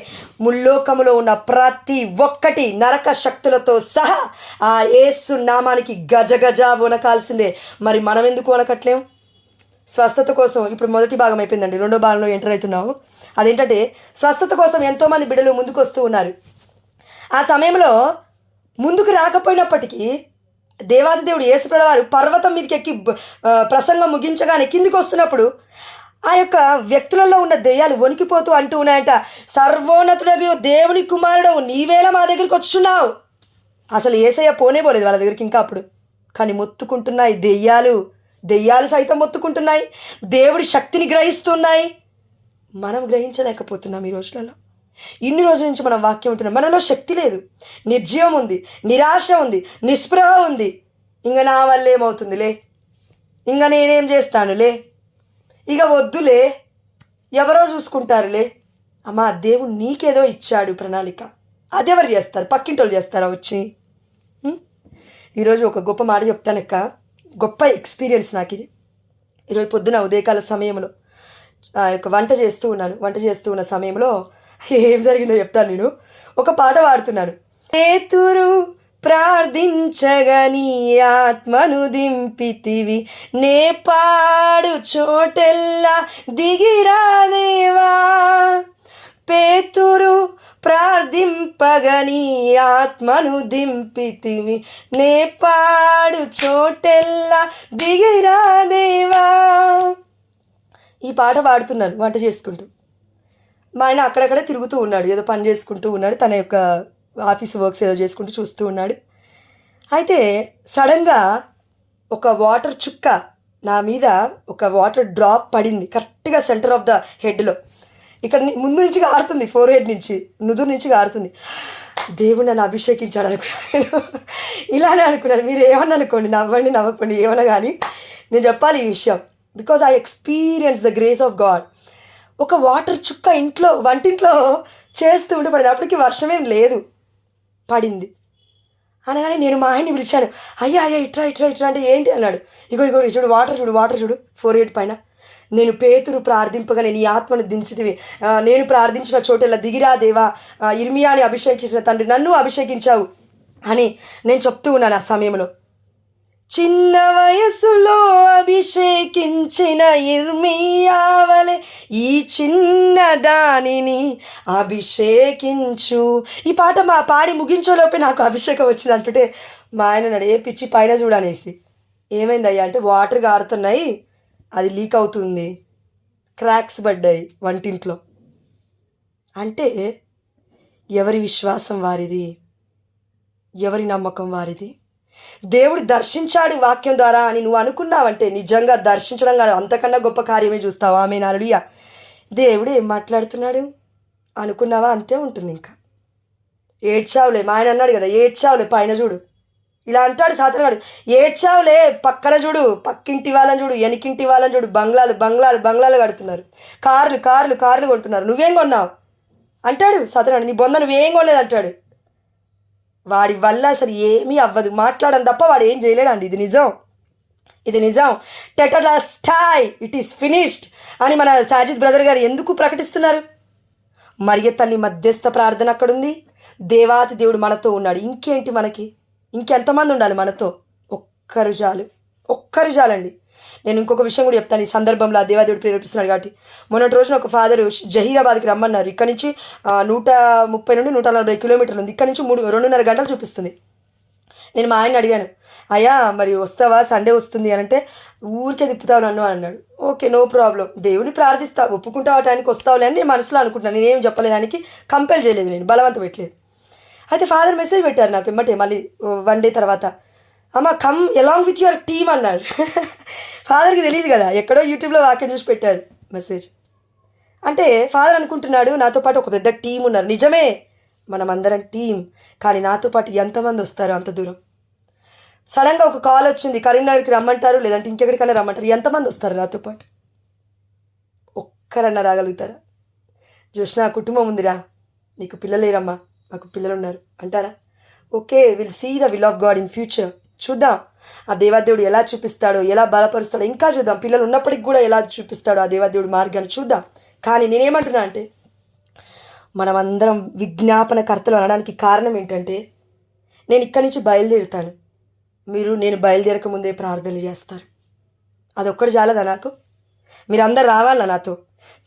ముల్లోకములో ఉన్న ప్రతి ఒక్కటి నరక శక్తులతో సహా ఆ యేసు నామానికి గజగజ వణకాల్సిందే. మరి మనం ఎందుకు వణకట్లేం? స్వస్థత కోసం ఇప్పుడు మొదటి భాగం అయిపోయిందండి, రెండో భాగంలో ఎంటర్ అవుతున్నాము. అదేంటంటే స్వస్థత కోసం ఎంతోమంది బిడ్డలు ముందుకు వస్తూ ఉన్నారు. ఆ సమయంలో ముందుకు రాకపోయినప్పటికీ దేవాది దేవుడు యేసుప్రభువు వారు పర్వతం మీదకి ఎక్కి ప్రసంగం ముగించగానే కిందికి వస్తున్నప్పుడు ఆ యొక్క వ్యక్తులలో ఉన్న దెయ్యాలు వణికిపోతూ అంటూ ఉన్నాయంట, సర్వోన్నతుడవి దేవుని కుమారుడవు నీవేళ మా దగ్గరికి వచ్చున్నావు. అసలు యేసయ్య పోనే పోలేదు వాళ్ళ దగ్గరికి ఇంకా అప్పుడు, కానీ మొత్తుకుంటున్నాయి దెయ్యాలు సైతం మొత్తుకుంటున్నాయి, దేవుడి శక్తిని గ్రహిస్తున్నాయి. మనం గ్రహించలేకపోతున్నాం ఈ రోజులలో. ఇన్ని రోజుల నుంచి మనం వాక్యం ఉంటున్నాం, మనలో శక్తి లేదు, నిర్జీవం ఉంది, నిరాశ ఉంది, నిస్పృహ ఉంది. ఇంక నా వల్ల ఏమవుతుందిలే, ఇంక నేనేం చేస్తానులే, ఇక వద్దులే, ఎవరో చూసుకుంటారులే. అమ్మా, దేవుడు నీకేదో ఇచ్చాడు ప్రణాళిక, అదెవరు చేస్తారు? పక్కింటోళ్ళు చేస్తారా వచ్చి? ఈరోజు ఒక గొప్ప మాట చెప్తానక్క, గొప్ప ఎక్స్పీరియన్స్ నాకు ఇది. ఈరోజు పొద్దున ఉదయకాల సమయంలో వంట చేస్తూ ఉన్న సమయంలో ఏం జరిగిందో చెప్తాను. నేను ఒక పాట పాడుతున్నాను. పేతురు ప్రార్థించగని ఆత్మను దింపితివి, నే పాడు చోటెల్లా దిగిరాదేవా. పేతురు ప్రార్థింపగని ఆత్మను దింపితివి, నే పాడు చోటెల్లా దిగిరాదేవా. ఈ పాట పాడుతున్నాను వంట చేసుకుంటూ. మా ఆయన అక్కడక్కడే తిరుగుతూ ఉన్నాడు, ఏదో పని చేసుకుంటూ ఉన్నాడు, తన యొక్క ఆఫీస్ వర్క్స్ ఏదో చేసుకుంటూ చూస్తూ ఉన్నాడు. అయితే సడన్గా ఒక వాటర్ చుక్క నా మీద ఒక వాటర్ డ్రాప్ పడింది కరెక్ట్గా సెంటర్ ఆఫ్ ద హెడ్లో. ఇక్కడ ముందు నుంచి కారుతుంది, ఫోర్ హెడ్ నుంచి, నుదురు నుంచి కారుతుంది. దేవుడు నన్ను అభిషేకించాడు అనుకున్నాను. ఇలానే అనుకున్నాను. మీరు ఏమన్నా అనుకోండి, నవ్వండి నవ్వకండి ఏమన్నా, కానీ నేను చెప్పాలి ఈ విషయం. Because I experience the grace of God. ఒక వాటర్ చుక్క ఇంట్లో వంటింట్లో చేస్తూ ఉంటే పడింది. అప్పటికి వర్షమేం లేదు, పడింది. అనగానే నేను మా ఆయన్ని పిలిచాను. అయ్యా ఇట్రా ఇట్రా ఇట్రా అంటే ఏంటి అన్నాడు. ఇగో చూడు వాటర్ చూడు ఫోర్ హెడ్ పైన. నేను పేతురు ప్రార్థింపగా నేను ఈ ఆత్మను దించితివి, నేను ప్రార్థించిన చోటెల్లా దిగిరా దేవా, ఇర్మియాని అభిషేకించిన తండ్రి నన్ను అభిషేకించావు అని నేను చెప్తూ ఉన్నాను. ఆ సమయంలో చిన్న వయసులో అభిషేకించిన ఇర్మియావలే ఈ చిన్న దానిని అభిషేకించు. ఈ పాట పాడి ముగించేలోపే నాకు అభిషేకం వచ్చింది అంటుంటే మా ఆయన నడు ఏ పిచ్చి పైన చూడనేసి. ఏమైందయ్యా అంటే వాటర్ కారుతున్నాయి, అది లీక్ అవుతుంది, క్రాక్స్ పడ్డాయి వంటింట్లో. అంటే ఎవరి విశ్వాసం వారిది, ఎవరి నమ్మకం వారిది. దేవుడు దర్శించాడు వాక్యం ద్వారా అని నువ్వు అనుకున్నావంటే నిజంగా దర్శించడం కాదు, అంతకన్నా గొప్ప కార్యమే చూస్తావా. ఆమె హల్లెలూయా. దేవుడు ఏం మాట్లాడుతున్నాడు అనుకున్నావా, అంతే ఉంటుంది. ఇంకా ఏడ్చావులే, మా ఆయన అన్నాడు కదా, ఏడ్చావులే పైన చూడు. ఇలా అంటాడు సాతానుగాడు, ఏడ్చావులే పక్కన చూడు, పక్కింటి వాళ్ళని చూడు, వెనకింటి వాళ్ళని చూడు, బంగ్లాలు కడుతున్నారు, కార్లు కొంటున్నారు, నువ్వేం కొన్నావు అంటాడు సాతానుగాడు. నీ బొంద నువ్వేం కొనలేదు అంటాడు. వాడి వల్ల అసలు ఏమీ అవ్వదు, మాట్లాడడం తప్ప వాడు ఏం చేయలేడండి. ఇది నిజం. టెటలాస్టై, ఇట్ ఈస్ ఫినిష్డ్ అని మన సాజిద్ బ్రదర్ గారు ఎందుకు ప్రకటిస్తున్నారు? మరియ తల్లి మధ్యస్థ ప్రార్థన అక్కడుంది, దేవాతి దేవుడు మనతో ఉన్నాడు. ఇంకేంటి మనకి? ఇంకెంతమంది ఉండాలి మనతో? ఒక్కరు చాలండి. నేను ఇంకొక విషయం కూడా చెప్తాను ఈ సందర్భంలో. ఆ దేవాదేవుడు ప్రేరేపిస్తున్నాడు కాబట్టి. మొన్నటి రోజున ఒక ఫాదరు జహీరాబాద్కి రమ్మన్నారు. ఇక్కడ నుంచి 130 నుండి 140 కిలోమీటర్లు ఉంది. ఇక్కడ నుంచి 2.5 గంటలు చూపిస్తుంది. నేను మా ఆయన అడిగాను, అయ్యా మరి వస్తావా, సండే వస్తుంది అని అంటే, ఊరికే తిప్పుతావు నన్ను అన్నాడు. ఓకే నో ప్రాబ్లం, దేవుని ప్రార్థిస్తా, ఒప్పుకుంటావు ఆ టైంకి వస్తావులే అని నేను మనసులో అనుకుంటున్నాను. నేనేం చెప్పలేదు, దానికి కంపెల్ చేయలేదు, నేను బలవంతం పెట్టలేదు. అయితే ఫాదర్ మెసేజ్ పెట్టారు నాకు ఎమ్మటే మళ్ళీ 1 డే తర్వాత, అమ్మ come along with your team అన్నాడు. ఫాదర్కి తెలియదు కదా, ఎక్కడో యూట్యూబ్లో వాక్యం చూసి పెట్టారు మెసేజ్. అంటే ఫాదర్ అనుకుంటున్నాడు నాతో పాటు ఒక పెద్ద టీం ఉన్నారు. నిజమే, మనం అందరం టీం, కానీ నాతో పాటు ఎంతమంది వస్తారు అంత దూరం? సడన్గా ఒక కాల్ వచ్చింది, కరీంనగర్కి రమ్మంటారు, లేదంటే ఇంకెక్కడికైనా రమ్మంటారు, ఎంతమంది వస్తారు నాతో పాటు? ఒక్కరన్నా రాగలుగుతారా? జోష్నా కుటుంబం ఉందిరా, నీకు పిల్లలేరమ్మా, నాకు పిల్లలు ఉన్నారు అంటారా? Okay, will see the will of God in future. చూద్దాం ఆ దేవాదేవుడు ఎలా చూపిస్తాడో, ఎలా బలపరుస్తాడో, ఇంకా చూద్దాం. పిల్లలు ఉన్నప్పటికి కూడా ఎలా చూపిస్తాడో ఆ దేవాదేవుడు మార్గాన్ని చూద్దాం. కానీ నేనేమంటున్నా అంటే, మనమందరం విజ్ఞాపన కర్తలు అనడానికి కారణం ఏంటంటే, నేను ఇక్కడి నుంచి బయలుదేరుతాను, నేను బయలుదేరక ముందే ప్రార్థనలు చేస్తారు. అదొక్కటి చాలదా నాకు? మీరందరు రావాలా నాతో?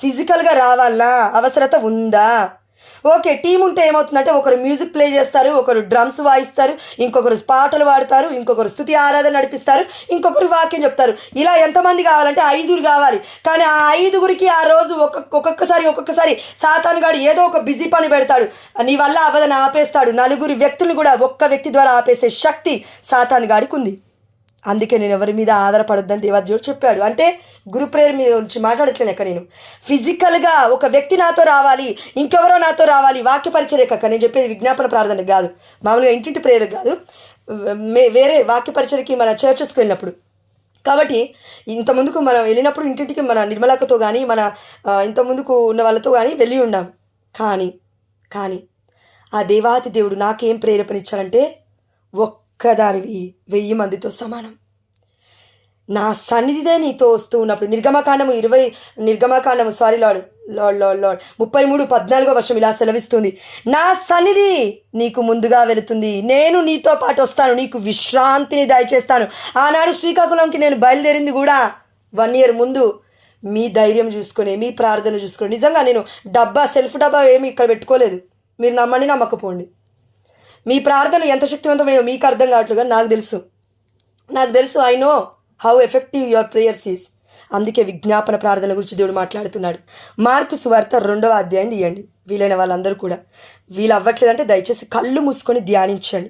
ఫిజికల్గా రావాలా? అవసరత ఉందా? ఓకే, టీం ఉంటే ఏమవుతుందంటే, ఒకరు మ్యూజిక్ ప్లే చేస్తారు, ఒకరు డ్రమ్స్ వాయిస్తారు, ఇంకొకరు పాటలు పాడతారు, ఇంకొకరు స్తుతి ఆరాధన నడిపిస్తారు, ఇంకొకరు వాక్యం చెప్తారు. ఇలా ఎంతమంది కావాలంటే 5 కావాలి. కానీ ఆ 5 ఆ రోజు ఒక్కొక్కసారి సాతానుగాడు ఏదో ఒక బిజీ పని పెడతాడు, నీ వల్ల అవ్వదని ఆపేస్తాడు. 4 వ్యక్తులను కూడా ఒక్క వ్యక్తి ద్వారా ఆపేసే శక్తి సాతానుగాడికి ఉంది. అందుకే నేను ఎవరి మీద ఆధారపడొద్దని దేవాదేవుడు చెప్పాడు. అంటే గురు ప్రేయర్ మీద గురించి మాట్లాడట్లేను ఎక్కడ. నేను ఫిజికల్గా ఒక వ్యక్తి నాతో రావాలి, ఇంకెవరో నాతో రావాలి, వాక్య పరిచర్య కాక నేను చెప్పేది విజ్ఞాపన ప్రార్థన కాదు, మామూలుగా ఇంటింటి ప్రేయర్ కాదు, వేరే వాక్య పరిచర్యకి మన చర్చెస్కి వెళ్ళినప్పుడు. కాబట్టి ఇంత ముందుకు మనం వెళ్ళినప్పుడు ఇంటింటికి మన నిర్మలకతో కానీ మన ఇంత ముందుకు ఉన్న వాళ్ళతో కానీ వెళ్ళి ఉన్నాం. కానీ ఆ దేవాతి దేవుడు నాకేం ప్రేరేపణ ఇచ్చారంటే, ఒక్కదానివి 1000 మందితో సమానం. నా సన్నిధిదే నీతో వస్తూ ఉన్నప్పుడు నిర్గమకాండము 33:14 ఇలా సెలవిస్తుంది, నా సన్నిధి నీకు ముందుగా వెళుతుంది, నేను నీతో పాటు వస్తాను, నీకు విశ్రాంతిని దయచేస్తాను. ఆనాడు శ్రీకాకుళంకి నేను బయలుదేరింది కూడా 1 year ముందు. మీ ధైర్యం చూసుకొని, మీ ప్రార్థన చూసుకొని, నిజంగా నేను సెల్ఫ్ డబ్బా ఏమి ఇక్కడ పెట్టుకోలేదు. మీరు నమ్మండి నమ్మకపోండి, మీ ప్రార్థన ఎంత శక్తివంతమైనో మీకు అర్థం కావట్లేదు, కానీ నాకు తెలుసు. I know how effective your prayers is. అందుకే విజ్ఞాపన ప్రార్థన గురించి దేవుడు మాట్లాడుతున్నాడు. మార్కు సువార్త 2వ అధ్యాయం తీయండి. వీలైన వాళ్ళందరూ కూడా, వీలు అవ్వట్లేదంటే దయచేసి కళ్ళు మూసుకొని ధ్యానించండి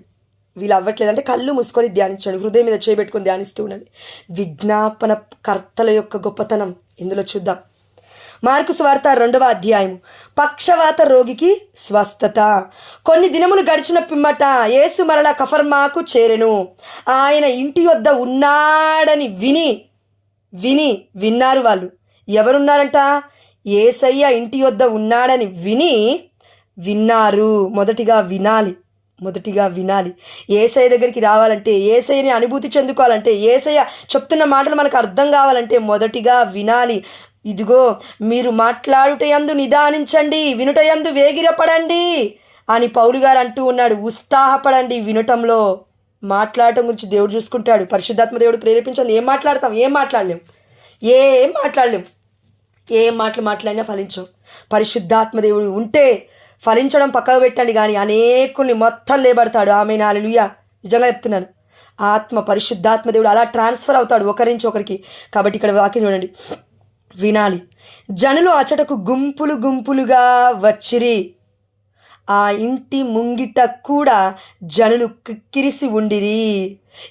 వీళ్ళు అవ్వట్లేదంటే కళ్ళు మూసుకొని ధ్యానించండి, హృదయం మీద చేయబెట్టుకొని ధ్యానిస్తూ ఉండండి. విజ్ఞాపన కర్తల యొక్క గొప్పతనం ఇందులో చూద్దాం. మార్కు సువార్త 2వ అధ్యాయం. పక్షవాత రోగికి స్వస్థత. కొన్ని దినములు గడిచిన పిమ్మట యేసు మరలా కఫర్నాకు చేరెను. ఆయన ఇంటి వద్ద ఉన్నాడని విన్నారు వాళ్ళు. ఎవరున్నారంట? యేసయ్య ఇంటి వద్ద ఉన్నాడని విన్నారు. మొదటిగా వినాలి. యేసయ్య దగ్గరికి రావాలంటే, యేసయ్యని అనుభూతి చెందుకోవాలంటే, యేసయ్య చెప్తున్న మాటలు మనకు అర్థం కావాలంటే మొదటిగా వినాలి. ఇదిగో మీరు మాట్లాడుటయందు నిదానించండి, వినుటయందు వేగిరపడండి అని పౌలు గారు అంటూ ఉన్నాడు. ఉత్సాహపడండి వినటంలో. మాట్లాడటం గురించి దేవుడు చూసుకుంటాడు. పరిశుద్ధాత్మ దేవుడు ప్రేరేపించింది. ఏం మాట్లాడతాం? ఏం మాట్లాడలేం. ఏం మాటలు మాట్లాడినా ఫలించవు. పరిశుద్ధాత్మ దేవుడు ఉంటే ఫలించడం పక్కకు పెట్టండి, కానీ అనేకుల్ని మొత్తం లేబడతాడు. ఆమేన్, హల్లెలూయా. నిజంగా చెప్తున్నాను. ఆత్మ పరిశుద్ధాత్మ దేవుడు అలా ట్రాన్స్ఫర్ అవుతాడు ఒకరి నుంచి ఒకరికి. కాబట్టి ఇక్కడ వాక్యం చూడండి. వినాలి. జనులు అచటకు గుంపులుగా వచ్చిరి. ఆ ఇంటి ముంగిట కూడా జనులు కిక్కిరిసి ఉండిరి.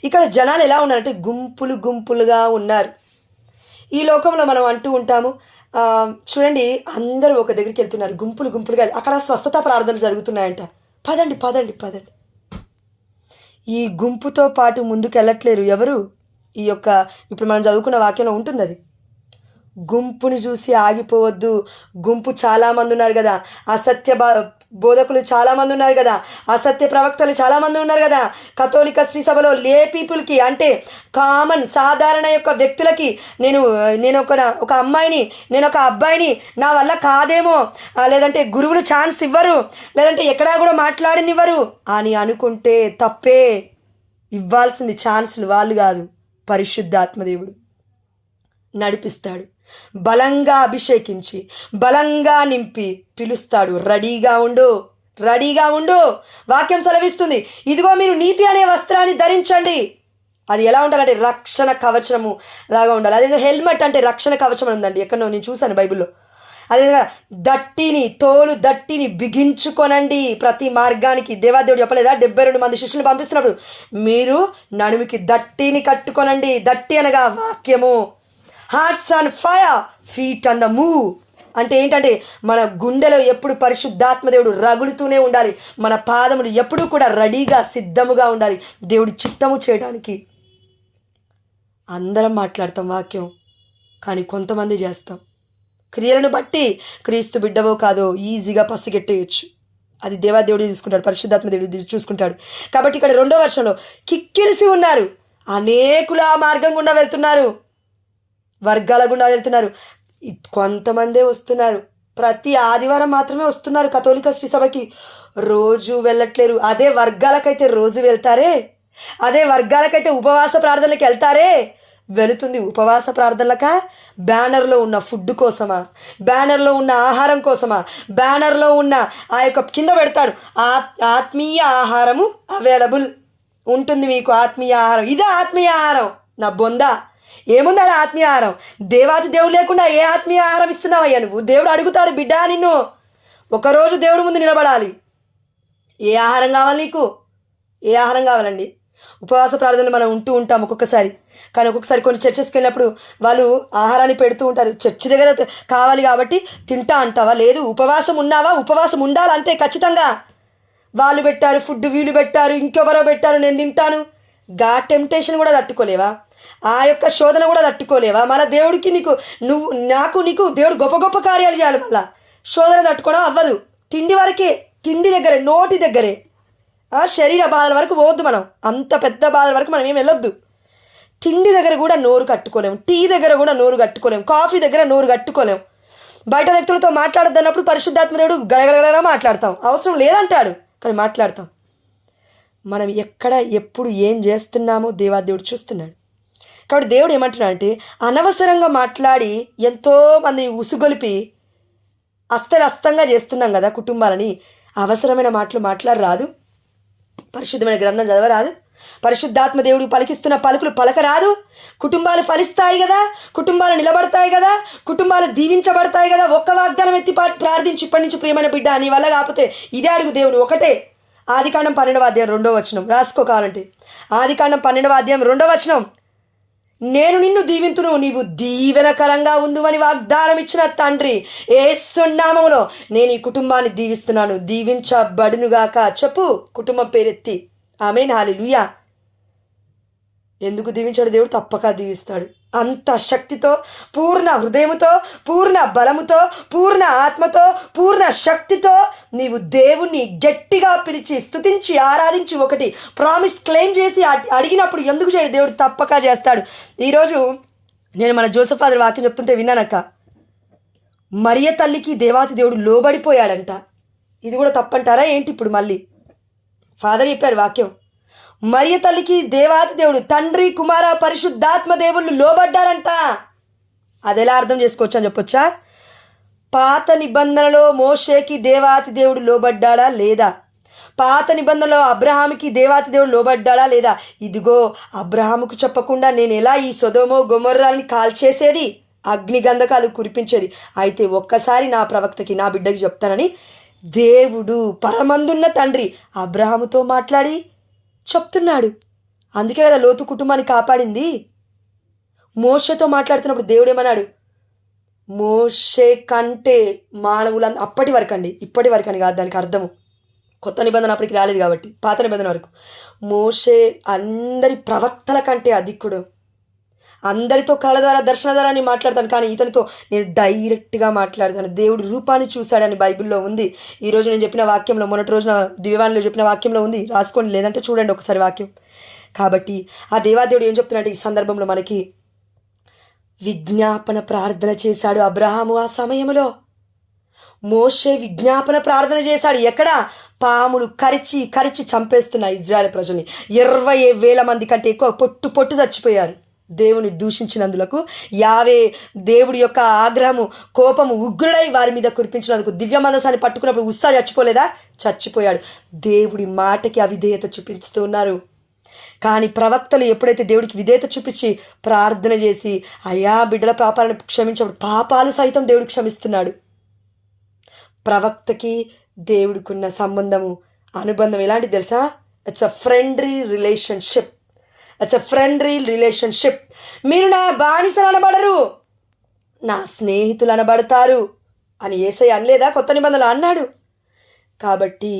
ఇక్కడ జనాలు ఎలా ఉన్నారంటే గుంపులుగా ఉన్నారు. ఈ లోకంలో మనం అంటూ ఉంటాము, చూడండి, అందరూ ఒక దగ్గరికి వెళ్తున్నారు, గుంపులుగా. అక్కడ స్వస్థత ప్రార్థనలు జరుగుతున్నాయంట. పదండి. ఈ గుంపుతో పాటు ముందుకు వెళ్ళట్లేరు ఎవరు? ఈ యొక్క ఇప్పుడు మనం చదువుకున్న వాక్యంలో ఉంటుంది అది. గుంపుని చూసి ఆగిపోవద్దు. గుంపు చాలామంది ఉన్నారు కదా, అసత్య బోధకులు చాలామంది ఉన్నారు కదా, అసత్య ప్రవక్తలు చాలామంది ఉన్నారు కదా. కథోలిక శ్రీ సభలో లే పీపుల్కి అంటే కామన్ సాధారణ యొక్క వ్యక్తులకి నేను ఒక అమ్మాయిని, నేను ఒక అబ్బాయిని, నా వల్ల కాదేమో, లేదంటే గురువులు ఛాన్స్ ఇవ్వరు, లేదంటే ఎక్కడా కూడా మాట్లాడనివ్వరు అని అనుకుంటే తప్పే. ఇవ్వాల్సింది ఛాన్సులు వాళ్ళు కాదు, పరిశుద్ధాత్మదేవుడు నడిపిస్తాడు. బలంగా అభిషేకించి బలంగా నింపి పిలుస్తాడు. రెడీగా ఉండు. వాక్యం సెలవిస్తుంది, ఇదిగో మీరు నీతి అనే వస్త్రాన్ని ధరించండి. అది ఎలా ఉండాలంటే రక్షణ కవచము లాగా ఉండాలి. అదే హెల్మెట్ అంటే రక్షణ కవచం ఉందండి, ఎక్కడో నేను చూశాను బైబిల్లో. అదేవిధంగా తోలు దట్టిని బిగించుకొనండి ప్రతి మార్గానికి. దేవాదేవుడు చెప్పలేదా 72 మంది శిష్యులు పంపిస్తున్నప్పుడు మీరు నడుముకి దట్టిని కట్టుకొనండి. దట్టి అనగా వాక్యము. Hearts on fire, feet on the move అంటే ఏంటంటే మన గుండెలో ఎప్పుడు పరిశుద్ధాత్మదేవుడు రగులుతూనే ఉండాలి. మన పాదములు ఎప్పుడూ కూడా రెడీగా సిద్ధముగా ఉండాలి దేవుడి చిత్తము చేయడానికి. అందరం మాట్లాడతాం వాక్యం, కానీ కొంతమంది చేస్తాం. క్రియలను బట్టి క్రీస్తు బిడ్డవో కాదో ఈజీగా పసిగట్టేయచ్చు. అది దేవాదేవుడు చూసుకుంటాడు, పరిశుద్ధాత్మదేవుడు చూసుకుంటాడు. కాబట్టి ఇక్కడ 2వ వర్షంలో కిక్కిరిసి ఉన్నారు. అనేకులు ఆ మార్గం గుండా వెళ్తున్నారు, వర్గాల గుండా వెళ్తున్నారు. కొంతమందే వస్తున్నారు. ప్రతి ఆదివారం మాత్రమే వస్తున్నారు కథోలిక శ్రీ సభకి, రోజు వెళ్ళట్లేరు. అదే వర్గాలకైతే రోజు వెళ్తారే, అదే వర్గాలకైతే ఉపవాస ప్రార్థనలకు వెళ్తారే. వెళుతుంది ఉపవాస ప్రార్థనలకా? బ్యానర్లో ఉన్న ఫుడ్ కోసమా? బ్యానర్లో ఉన్న ఆహారం కోసమా? బ్యానర్లో ఉన్న ఆ యొక్క కింద పెడతాడు ఆత్మీయ ఆహారము అవైలబుల్ ఉంటుంది మీకు. ఆత్మీయ ఆహారం, ఇదే ఆత్మీయ ఆహారం. నా బొందా ఏముంది ఆడ ఆత్మీయ ఆహారం? దేవాది దేవుడు లేకుండా ఏ ఆత్మీయ ఆహారం ఇస్తున్నావయ్యా నువ్వు? దేవుడు అడుగుతాడు, బిడ్డ నిన్ను ఒకరోజు దేవుడు ముందు నిలబడాలి. ఏ ఆహారం కావాలి నీకు? ఏ ఆహారం కావాలండి? ఉపవాస ప్రార్థనలు మనం ఉంటూ ఉంటాం ఒక్కొక్కసారి, కానీ ఒక్కొక్కసారి కొన్ని చర్చెస్కి వెళ్ళినప్పుడు వాళ్ళు ఆహారాన్ని పెడుతూ ఉంటారు. చర్చి దగ్గర కావాలి కాబట్టి తింటా అంటావా? లేదు, ఉపవాసం ఉన్నావా? ఉపవాసం ఉండాలి అంతే ఖచ్చితంగా. వాళ్ళు పెట్టారు ఫుడ్, వీళ్ళు పెట్టారు, ఇంకెవరో పెట్టారు, నేను తింటాను. గా టెంప్టేషన్ కూడా తట్టుకోలేవా? ఆ యొక్క శోధన కూడా తట్టుకోలేవా? మళ్ళీ దేవుడికి నీకు దేవుడు గొప్ప కార్యాలు చేయాలి. మళ్ళీ శోధన తట్టుకోవడం అవ్వదు. తిండి వరకే, తిండి దగ్గరే, నోటి దగ్గరే. శరీర బాధల వరకు పోవద్దు మనం, అంత పెద్ద బాధల వరకు మనం ఏం వెళ్ళొద్దు. తిండి దగ్గర కూడా నోరు కట్టుకోలేము, టీ దగ్గర కూడా నోరు కట్టుకోలేము, కాఫీ దగ్గర నోరు కట్టుకోలేము. బయట వ్యక్తులతో మాట్లాడద్దన్నప్పుడు పరిశుద్ధాత్మదేవుడు గడగడగడగా మాట్లాడతాం, అవసరం లేదంటాడు కానీ మాట్లాడతాం. మనం ఎక్కడ ఎప్పుడు ఏం చేస్తున్నామో దేవాదేవుడు చూస్తున్నాడు. కాబట్టి దేవుడు ఏమంటున్నాడు అంటే, అనవసరంగా మాట్లాడి ఎంతోమంది ఉసుగొలిపి అస్తవ్యస్తంగా చేస్తున్నాం కదా కుటుంబాలని. అవసరమైన మాటలు మాట్లాడరాదు, పరిశుద్ధమైన గ్రంథం చదవరాదు, పరిశుద్ధాత్మ దేవుడు పలికిస్తున్న పలుకులు పలకరాదు. కుటుంబాలు ఫలిస్తాయి కదా, కుటుంబాలు నిలబడతాయి కదా, కుటుంబాలు దీవించబడతాయి కదా. ఒక్క వాగ్దానం ఎత్తి ప్రార్థించి ఇప్పటి నుంచి ప్రియమైన బిడ్డ నీ వల్ల కాకపోతే ఇదే అడుగు దేవుడు ఒకటే, ఆదికాండం 12వ అధ్యాయం 2వ వచనం రాసుకో కావాలంటే. ఆదికాండం 12వ అధ్యాయం 2వ వచనం, నేను నిన్ను దీవింతును, నీవు దీవెనకరంగా ఉందువని వాగ్దానం ఇచ్చిన తండ్రి యేసు నామములో నేను ఈ కుటుంబాన్ని దీవిస్తున్నాను, దీవించబడునుగాక. చెప్పు కుటుంబం పేరెత్తి. ఆమేన్, హల్లెలూయా. ఎందుకు దీవించాడు దేవుడు? తప్పక దీవిస్తాడు. అంత శక్తితో, పూర్ణ హృదయముతో, పూర్ణ బలముతో, పూర్ణ ఆత్మతో, పూర్ణ శక్తితో నీవు దేవుణ్ణి గట్టిగా పిలిచి స్తుతించి ఆరాధించి ఒకటి ప్రామిస్ క్లెయిమ్ చేసి అడిగినప్పుడు ఎందుకు చేయడు? దేవుడు తప్పక చేస్తాడు. ఈరోజు నేను మన జోసెఫ్ ఫాదర్ వాక్యం చెప్తుంటే విన్నానక్క. మరియ తల్లికి దేవాతి దేవుడు లోబడిపోయాడంట. ఇది కూడా తప్పంటారా ఏంటి? ఇప్పుడు మళ్ళీ ఫాదర్ చెప్పారు వాక్యం. మరియ తల్లికి దేవాతి దేవుడు తండ్రి కుమార పరిశుద్ధాత్మ దేవుళ్ళు లోబడ్డారంట. అది ఎలా అర్థం చేసుకోవచ్చు అని చెప్పొచ్చా? పాత నిబంధనలో మోషేకి దేవాతి దేవుడు లోబడ్డాడా లేదా? పాత నిబంధనలో అబ్రహాముకి దేవాతి దేవుడు లోబడ్డాడా లేదా? ఇదిగో అబ్రహాముకు చెప్పకుండా నేను ఎలా ఈ సొదొమ గొమొర్రాని కాల్చేసేది, అగ్ని గంధకాలు కురిపించేది. అయితే ఒక్కసారి నా ప్రవక్తకి, నా బిడ్డకి చెప్తానని దేవుడు పరమందున్న తండ్రి అబ్రహాముతో మాట్లాడి చెప్తున్నాడు. అందుకే కదా లోతు కుటుంబాన్ని కాపాడింది. మోషేతో మాట్లాడుతున్నప్పుడు దేవుడు ఏమన్నాడు? మోషే కంటే మానవులందరూ, అప్పటి వరకు అండి, ఇప్పటి వరకు అని కాదు దానికి అర్థము. కొత్త నిబంధన అప్పటికి రాలేదు కాబట్టి, పాత నిబంధన వరకు మోషే అందరి ప్రవక్తల కంటే అధికుడు. అందరితో కళ ద్వారా దర్శన ద్వారా నేను మాట్లాడతాను, కానీ ఇతనితో నేను డైరెక్ట్గా మాట్లాడతాను. దేవుడు రూపాన్ని చూశాడని బైబిల్లో ఉంది. ఈరోజు నేను చెప్పిన వాక్యంలో, మొన్నటి రోజున దివ్యవాణిలో చెప్పిన వాక్యంలో ఉంది. రాసుకోండి, లేదంటే చూడండి ఒకసారి వాక్యం. కాబట్టి ఆ దేవాదేవుడు ఏం చెప్తున్నాడంటే ఈ సందర్భంలో మనకి విజ్ఞాపన ప్రార్థన చేశాడు అబ్రహాము. ఆ సమయంలో మోషే విజ్ఞాపన ప్రార్థన చేశాడు. ఎక్కడ? పాములు కరిచి కరిచి చంపేస్తున్న ఇజ్రాయెల్ ప్రజల్ని. 20,000 మంది కంటే ఎక్కువ పొట్టు చచ్చిపోయారు దేవుని దూషించినందులకు. యావే దేవుడి యొక్క ఆగ్రహము, కోపము, ఉగ్రుడై వారి మీద కురిపించినందుకు. దివ్య మందసాన్ని పట్టుకున్నప్పుడు ఉస్సా చచ్చిపోలేదా? చచ్చిపోయాడు. దేవుడి మాటకి అవిధేయత చూపిస్తూ ఉన్నారు. కానీ ప్రవక్తలు ఎప్పుడైతే దేవుడికి విధేయత చూపించి ప్రార్థన చేసి అయ్యా బిడ్డల పాపాలను క్షమించప్పుడు పాపాలు సైతం దేవుడు క్షమిస్తున్నాడు. ప్రవక్తకి దేవుడికున్న సంబంధము, అనుబంధం ఎలాంటిది తెలుసా? It's a friendly relationship. It's a friendly relationship. మీరు నా బానిసలు అనబడరు, నా స్నేహితులు అనబడతారు అని యేసయ్య అనలేదా? కొత్త నిబంధనలు అన్నాడు. కాబట్టి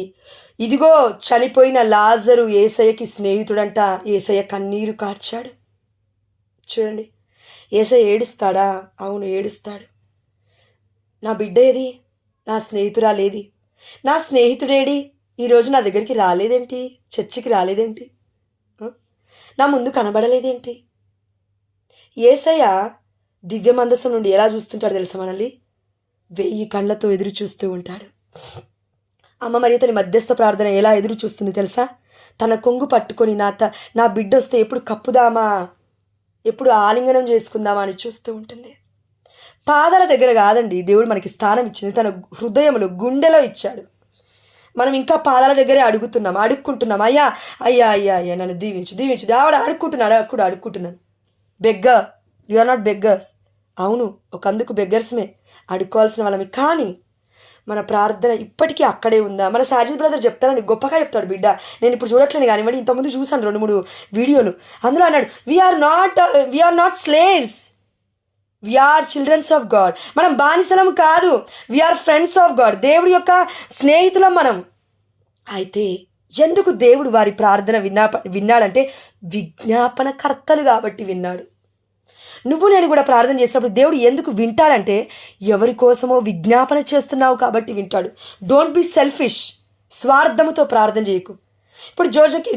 ఇదిగో చనిపోయిన లాజరు యేసయ్యకి స్నేహితుడంట. యేసయ్య కన్నీరు కార్చాడు. చూడండి, యేసయ్య ఏడుస్తాడా? అవును, ఏడుస్తాడు. నా బిడ్డ ఏది? నా స్నేహితురాలేది? నా స్నేహితుడేడి? ఈరోజు నా దగ్గరికి రాలేదేంటి? చర్చికి రాలేదేంటి? నా ముందు కనబడలేదేంటి? యేసయ్య దివ్య మందసం నుండి ఎలా చూస్తుంటాడు తెలుసా మనల్ని? 1000 కళ్ళతో ఎదురు చూస్తూ ఉంటాడు. అమ్మ మరియ తల్లి మధ్యస్థ ప్రార్థన ఎలా ఎదురు చూస్తుంది తెలుసా? తన కొంగు పట్టుకొని నా బిడ్డ వస్తే ఎప్పుడు కప్పుదామా, ఎప్పుడు ఆలింగనం చేసుకుందామా అని చూస్తూ ఉంటుంది. పాదాల దగ్గర కాదండి దేవుడు మనకి స్థానం ఇచ్చింది, తన హృదయంలో, గుండెలో ఇచ్చాడు. మనం ఇంకా పాదాల దగ్గరే అడుక్కుంటున్నాం. అయ్యా అయ్యా అయ్యా అయ్యా నన్ను దీవించు దీవించు. ఆవిడ అడుక్కుంటున్నాను. Beggar, you are not beggars. అవును, ఒక అందుకు బెగ్గర్స్మే, అడుక్కోవాల్సిన వాళ్ళమి. కానీ మన ప్రార్థన ఇప్పటికీ అక్కడే ఉందా? మన సాజిద్ బ్రదర్ చెప్తానని గొప్పగా చెప్తాడు బిడ్డ. నేను ఇప్పుడు చూడట్లేను కానివ్వండి, ఇంతకుముందు చూశాను 2-3 వీడియోలు. అందులో అన్నాడు, we are not slaves, we are childrens of God. మనం బానిసలం కాదు, వీఆర్ ఫ్రెండ్స్ ఆఫ్ గాడ్. దేవుడి యొక్క స్నేహితులం మనం. అయితే ఎందుకు దేవుడు వారి ప్రార్థన విన్నాడంటే విజ్ఞాపన కర్తలు కాబట్టి విన్నాడు. నువ్వు నేను కూడా ప్రార్థన చేసినప్పుడు దేవుడు ఎందుకు వింటాడంటే ఎవరి కోసమో విజ్ఞాపన చేస్తున్నావు కాబట్టి వింటాడు. Don't be selfish. స్వార్థముతో ప్రార్థన చేయకు. ఇప్పుడు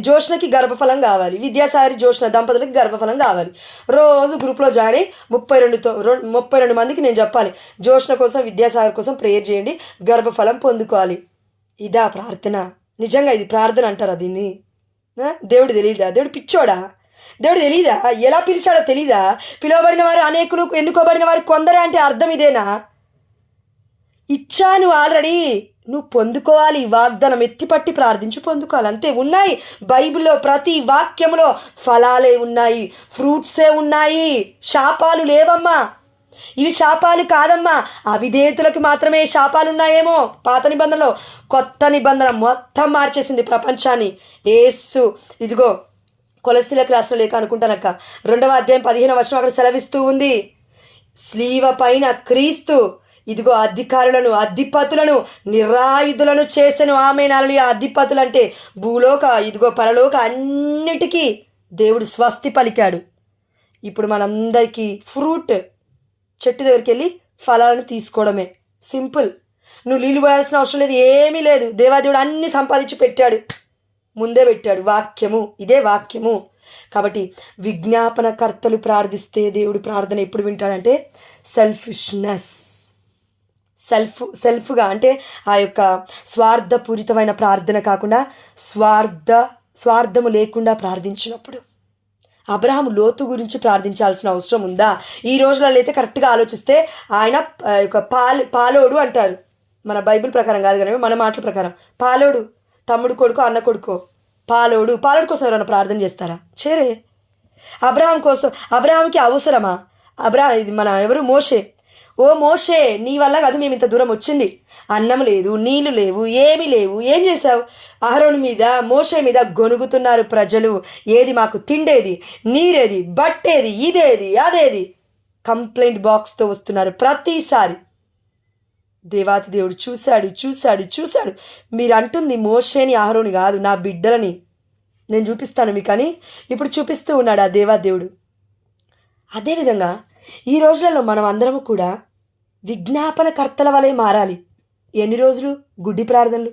జోష్నకి గర్భఫలం కావాలి, విద్యాసాగరి జోష్న దంపతులకి గర్భఫలం కావాలి. రోజు గ్రూప్లో జాయిన్ అయ్యి 32 మందికి నేను చెప్పాలి, జోష్న కోసం విద్యాసాగర్ కోసం ప్రేయర్ చేయండి, గర్భఫలం పొందుకోవాలి. ఇదా ప్రార్థన? నిజంగా ఇది ప్రార్థన అంటారా దీన్ని? దేవుడు తెలియదా? దేవుడు పిచ్చోడా? దేవుడు తెలీదా? ఎలా పిలిచాడో తెలీదా? పిలువబడిన వారు అనేకులు, ఎన్నుకోబడిన వారు కొందరే అంటే అర్థం ఇదేనా? ఇచ్చాను ఆల్రెడీ, నువ్వు పొందుకోవాలి. వాగ్దానం ఎత్తిపట్టి ప్రార్థించి పొందుకోవాలి, అంతే. ఉన్నాయి బైబిల్లో ప్రతి వాక్యంలో ఫలాలే ఉన్నాయి, ఫ్రూట్సే ఉన్నాయి, శాపాలు లేవమ్మా. ఇవి శాపాలు కాదమ్మా, అవిధేయతలకు మాత్రమే శాపాలున్నాయేమో. పాత నిబంధనలో కొత్త నిబంధన మొత్తం మార్చేసింది ప్రపంచాన్ని. యేసు ఇదిగో కొలస్సీలకు రాసిన లేఖ అనుకుంటానక్క 2వ అధ్యాయం 15వ వచనం అక్కడ సెలవిస్తూ ఉంది. స్లీవ పైన క్రీస్తు ఇదిగో అధికారులను అధిపతులను నిరాయుధులను చేసెను. ఆమె నాలుగు అధిపతులు అంటే భూలోక ఇదిగో పరలోక అన్నిటికీ దేవుడు స్వస్తి పలికాడు. ఇప్పుడు మనందరికీ ఫ్రూట్ చెట్టు దగ్గరికి వెళ్ళి ఫలాలను తీసుకోవడమే. సింపుల్. నువ్వు నీళ్ళు పోయాల్సిన అవసరం లేదు, ఏమీ లేదు. దేవాదేవుడు అన్ని సంపాదించి పెట్టాడు, ముందే పెట్టాడు. వాక్యము, ఇదే వాక్యము. కాబట్టి విజ్ఞాపనకర్తలు ప్రార్థిస్తే దేవుడు ప్రార్థన ఎప్పుడు వింటాడంటే సెల్ఫ్గా అంటే ఆ యొక్క స్వార్థపూరితమైన ప్రార్థన కాకుండా స్వార్థము లేకుండా ప్రార్థించినప్పుడు. అబ్రహాము లోతు గురించి ప్రార్థించాల్సిన అవసరం ఉందా? ఈ రోజులలో అయితే కరెక్ట్గా ఆలోచిస్తే ఆయన పాలోడు అంటారు. మన బైబిల్ ప్రకారం కాదు కానీ మన మాటల ప్రకారం పాలోడు, తమ్ముడు కొడుకు అన్న కొడుకో పాలోడు కోసం ఎవరైనా ప్రార్థన చేస్తారా? చేరే. అబ్రహాంకి అవసరమా? ఇది మన ఎవరు? మోషే. ఓ మోషే, నీ వల్ల కాదు మేము ఇంత దూరం వచ్చింది. అన్నం లేదు, నీళ్లు లేవు, ఏమీ లేవు. ఏం చేసావు? అహరోను మీద, మోషే మీద గొనుగుతున్నారు ప్రజలు. ఏది మాకు తిండేది, నీరేది, బట్టేది, ఇదేది, అదేది. కంప్లైంట్ బాక్స్తో వస్తున్నారు ప్రతిసారి. దేవాతి దేవుడు చూశాడు. మీరు అంటుంది మోషేని అహరోని కాదు, నా బిడ్డలని నేను చూపిస్తాను మీకు అని ఇప్పుడు చూపిస్తూ ఉన్నాడు ఆ దేవాదేవుడు. అదేవిధంగా ఈ రోజులలో మనం అందరము కూడా విజ్ఞాపనకర్తల వలె మారాలి. ఎన్ని రోజులు గుడ్డి ప్రార్థనలు,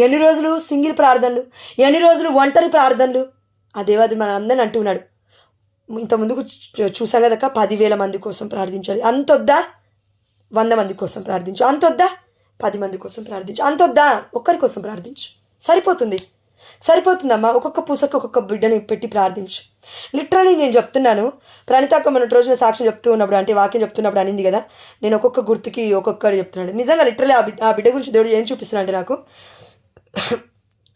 ఎన్ని రోజులు సింగిల్ ప్రార్థనలు, ఎన్ని రోజులు ఒంటరి ప్రార్థనలు. ఆ దేవాది మన అందరిని అంటూ ఉన్నాడు. ఇంతకుముందుకు చూసాం కదక్క, 10,000 మంది కోసం ప్రార్థించాలి. అంతొద్దా? 100 మంది కోసం ప్రార్థించు. అంతొద్దా? 10 మంది కోసం ప్రార్థించు. అంతొద్దా? ఒక్కరి కోసం ప్రార్థించు. సరిపోతుందమ్మా. ఒక్కొక్క పూసకి ఒక్కొక్క బిడ్డని పెట్టి ప్రార్థించు. లిటరలీ నేను చెప్తున్నాను. ప్రణితాక మొన్నటి రోజున సాక్ష్యం చెప్తూ ఉన్నప్పుడు, అంటే వాక్యం చెప్తున్నప్పుడు అనింది కదా, నేను ఒక్కొక్క గుర్తుకి ఒక్కొక్కరు చెప్తున్నాను. నిజంగా లిటరలీ ఆ బిడ్డ గురించి దేవుడు ఏం చూపిస్తున్నా అంటే నాకు,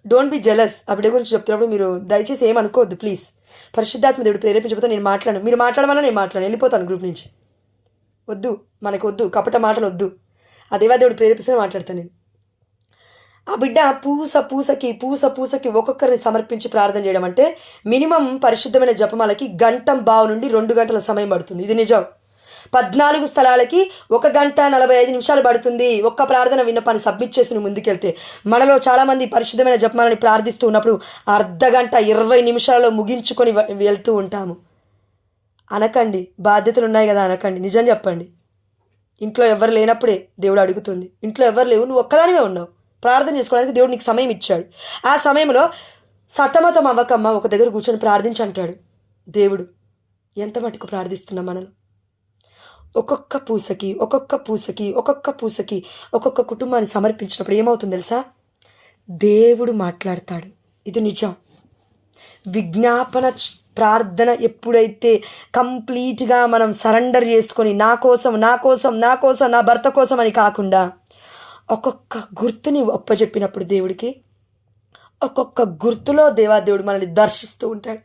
డోంట్ బి జెలస్. ఆ బిడ్డ గురించి చెప్తున్నప్పుడు మీరు దయచేసి ఏమనుకోవద్దు ప్లీజ్. పరిశుద్ధాత్మ దేవుడు ప్రేరేపించబోతే నేను మాట్లాడను. మీరు మాట్లాడమన్నా నేను మాట్లాడను, వెళ్ళిపోతాను గ్రూప్ నుంచి. వద్దు, మనకు వద్దు, కపట మాటలు వద్దు. ఆ దేవాదేవుడు ప్రేరేపిస్తే మాట్లాడతాను నేను. ఆ బిడ్డ పూసకి ఒక్కొక్కరిని సమర్పించి ప్రార్థన చేయడం అంటే మినిమం పరిశుద్ధమైన జపమాలకి 1:15 నుండి 2 గంటల సమయం పడుతుంది. ఇది నిజం. 14 స్థలాలకి 1 గంట 45 నిమిషాలు పడుతుంది. ఒక్క ప్రార్థన విన్నపాన్ని సబ్మిట్ చేసి నువ్వు ముందుకెళ్తే. మనలో చాలామంది పరిశుద్ధమైన జపమాలని ప్రార్థిస్తూ ఉన్నప్పుడు 1/2 గంట 20 నిమిషాలలో ముగించుకొని వెళ్తూ ఉంటాము. అనకండి, బాధ్యతలు ఉన్నాయి కదా అనకండి. నిజం చెప్పండి. ఇంట్లో ఎవరు లేనప్పుడే దేవుడు అడుగుతుంది. ఇంట్లో ఎవరు లేవు, నువ్వు ఒక్కదానివే ఉన్నావు, ప్రార్థన చేసుకోవడానికి దేవుడు నీకు సమయం ఇచ్చాడు. ఆ సమయంలో సతమతం అవ్వకమ్మ, ఒక దగ్గర కూర్చొని ప్రార్థించి అంటాడు దేవుడు. ఎంత మటుకు ప్రార్థిస్తున్నాం మనలో? ఒక్కొక్క పూసకి ఒక్కొక్క కుటుంబాన్ని సమర్పించినప్పుడు ఏమవుతుంది తెలుసా? దేవుడు మాట్లాడతాడు. ఇది నిజం. విజ్ఞాపన ప్రార్థన ఎప్పుడైతే కంప్లీట్గా మనం సరెండర్ చేసుకొని నా కోసం నా భర్త కోసం అని కాకుండా ఒక్కొక్క గుర్తుని ఒప్పచెప్పినప్పుడు దేవుడికి, ఒక్కొక్క గుర్తులో దేవాదేవుడు మనల్ని దర్శిస్తూ ఉంటాడు.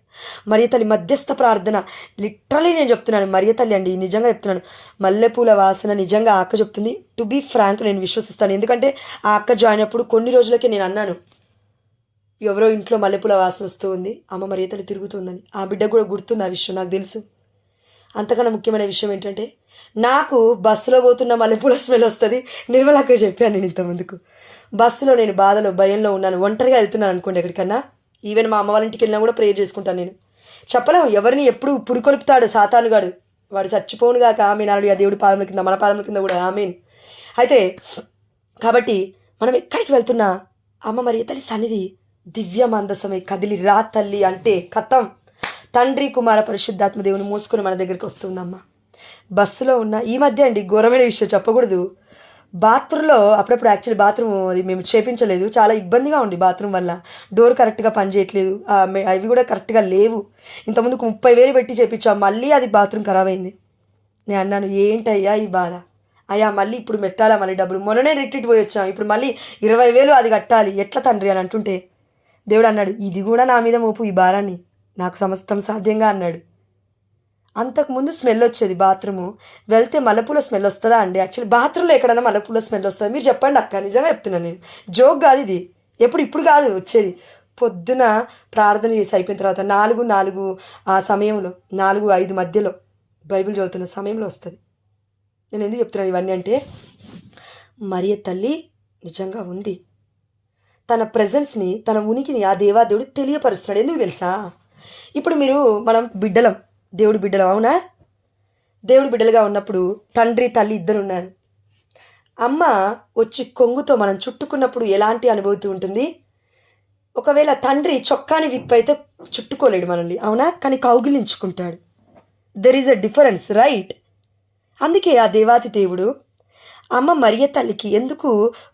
మరియ తల్లి మధ్యస్థ ప్రార్థన, లిటరలీ నేను చెప్తున్నాను, మరియ తల్లి అండి, నిజంగా చెప్తున్నాను. మల్లెపూల వాసన నిజంగా ఆ అక్క చెప్తుంది. టు బీ ఫ్రాంక్, నేను విశ్వసిస్తాను. ఎందుకంటే ఆ అక్క జాయిన్ అప్పుడు కొన్ని రోజులకే నేను అన్నాను, ఎవరో ఇంట్లో మల్లెపూల వాసన వస్తూ ఉంది, అమ్మ మరియ తల్లి తిరుగుతుందని. ఆ బిడ్డ కూడా గుర్తుంది ఆ విషయం, నాకు తెలుసు. అంతకన్నా ముఖ్యమైన విషయం ఏంటంటే, నాకు బస్సులో పోతున్న మల్లెపూల స్మెల్ వస్తుంది. నిర్మలక్క చెప్పాను నేను ఇంతకుముందుకు. బస్సులో నేను బాధలో భయంలో ఉన్నాను, ఒంటరిగా వెళ్తున్నాను అనుకోండి ఎక్కడికన్నా. ఈవెన్ మా అమ్మ వాళ్ళ ఇంటికి వెళ్ళినా కూడా ప్రేయర్ చేసుకుంటాను నేను. చెప్పలేం ఎవరిని ఎప్పుడు పురికొలుపుతాడు సాతానుగాడు. వాడు చచ్చిపోనుగాక ఆమెన్. ఆ దేవుడి పాదముల కింద, మన పాదముల కింద కూడా ఆమెన్. అయితే కాబట్టి మనం ఎక్కడికి వెళ్తున్నా అమ్మ మరియ తల్లి సన్నిధి దివ్య మందసమై కదిలి రా తల్లి అంటే కథం. తండ్రి కుమార పరిశుద్ధాత్మ దేవుని మోసుకొని మన దగ్గరికి వస్తుందమ్మ. బస్సులో ఉన్న ఈ మధ్య అండి ఘోరమైన విషయం చెప్పకూడదు. బాత్రూంలో అప్పుడప్పుడు యాక్చువల్లీ బాత్రూమ్ అది మేము చేపించలేదు, చాలా ఇబ్బందిగా ఉంది బాత్రూమ్ వల్ల. డోర్ కరెక్ట్గా పనిచేయట్లేదు, అవి కూడా కరెక్ట్గా లేవు. ఇంతకుముందుకు 30,000 పెట్టి చేపించాం, మళ్ళీ అది బాత్రూమ్ ఖరాబ్ అయింది. నేను అన్నాను, ఏంటయ్యా ఈ బాధ? అయ్యా మళ్ళీ ఇప్పుడు పెట్టాలా మళ్ళీ డబ్బులు? మొన్ననే రిట్రీట్ పోయి వచ్చాం, ఇప్పుడు మళ్ళీ 20,000 అది కట్టాలి, ఎట్లా తండ్రి అని అంటుంటే దేవుడు అన్నాడు, ఇది కూడా నా మీద మోపు ఈ భారాన్ని, నాకు సమస్తం సాధ్యంగా అన్నాడు. అంతకుముందు స్మెల్ వచ్చేది బాత్రూము. వెళ్తే మల్లెపూల స్మెల్ వస్తుందా అండి? యాక్చువల్లీ బాత్రూంలో ఎక్కడైనా మల్లెపూల స్మెల్ వస్తుందా? మీరు చెప్పండి అక్క, నిజంగా చెప్తున్నాను నేను, జోక్ కాదు ఇది. ఇప్పుడు కాదు వచ్చేది. పొద్దున ప్రార్థన చేసి అయిపోయిన తర్వాత 4 ఆ సమయంలో 4-5 మధ్యలో బైబిల్ చదువుతున్న సమయంలో వస్తుంది. నేను ఎందుకు చెప్తున్నాను ఇవన్నీ అంటే, మరియ తల్లి నిజంగా ఉంది. తన ప్రెజెన్స్ని, తన ఉనికిని ఆ దేవాదేవుడు తెలియపరుస్తున్నాడు. ఎందుకు తెలుసా? ఇప్పుడు మనం బిడ్డలం, దేవుడు బిడ్డలం, అవునా? దేవుడు బిడ్డలుగా ఉన్నప్పుడు తండ్రి తల్లి ఇద్దరు ఉన్నారు. అమ్మ వచ్చి కొంగుతో మనం చుట్టుకున్నప్పుడు ఎలాంటి అనుభూతి ఉంటుంది? ఒకవేళ తండ్రి చొక్కాని విప్పైతే చుట్టుకోలేడు మనల్ని, అవునా? కానీ కౌగిలించుకుంటాడు. There is a difference, right? అందుకే ఆ దేవాతి దేవుడు అమ్మ మరియ తల్లికి ఎందుకు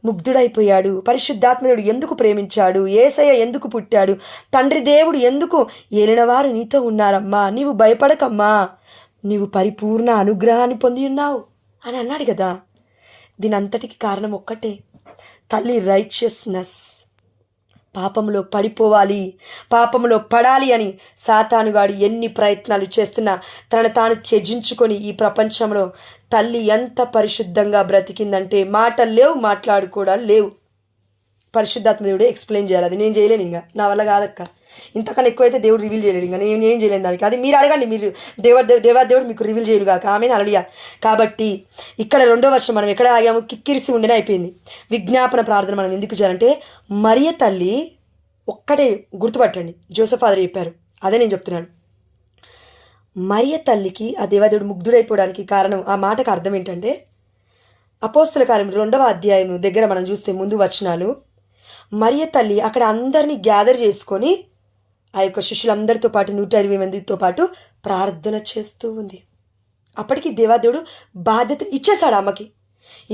ముగ్ధుడైపోయాడు, పరిశుద్ధాత్మదేవుడు ఎందుకు ప్రేమించాడు, యేసయ్య ఎందుకు పుట్టాడు, తండ్రి దేవుడు ఎందుకు, ఏలినవారు నీతో ఉన్నారమ్మా, నీవు భయపడకమ్మా, నీవు పరిపూర్ణ అనుగ్రహాన్ని పొంది ఉన్నావు అని అన్నాడు కదా. దీని అంతటికి కారణం ఒక్కటే, తల్లి రైచియస్నెస్. పాపంలో పడిపోవాలి, పాపంలో పడాలి అని సాతానుగాడు ఎన్ని ప్రయత్నాలు చేస్తున్నా తనను తాను త్యజించుకొని ఈ ప్రపంచంలో తల్లి ఎంత పరిశుద్ధంగా బ్రతికిందంటే మాటలు లేవు, మాట్లాడుకోవడాలు లేవు. పరిశుద్ధాత్మ దేవుడే ఎక్స్ప్లెయిన్ చేయాలి, అది నేను చేయలేను, ఇంకా నా వల్ల కాదక్క. ఇంతకన్నా ఎక్కువైతే దేవుడు రివీల్ చేయలేడు, ఇంకా నేను ఏం చేయలేను దానికి. అది మీరు అడగండి, మీరు దేవాదేవుడు మీకు రివీల్ చేయడు కాక, ఆమె అలడియా. కాబట్టి ఇక్కడ 2వ వర్షం మనం ఎక్కడ ఆగాము? కిక్కిరిసి ఉండనే అయిపోయింది. విజ్ఞాపన ప్రార్థన మనం ఎందుకు చేయాలంటే, మరియ తల్లి ఒక్కటే గుర్తుపట్టండి, జోసెఫ్ ఫాదర్ చెప్పారు, అదే నేను చెప్తున్నాను. మరియ తల్లికి ఆ దేవాదేవుడు ముగ్ధుడైపోవడానికి కారణం, ఆ మాటకు అర్థం ఏంటంటే, అపోస్తుల కార్యం 2వ అధ్యాయం దగ్గర మనం చూస్తే ముందు వచనాలు, మరియ తల్లి అక్కడ అందరినీ గ్యాదర్ చేసుకొని ఆ యొక్క శిష్యులందరితో పాటు 120 మందితో పాటు ప్రార్థన చేస్తూ ఉంది. అప్పటికి దేవాదేవుడు బాధ్యత ఇచ్చేశాడు అమ్మకి.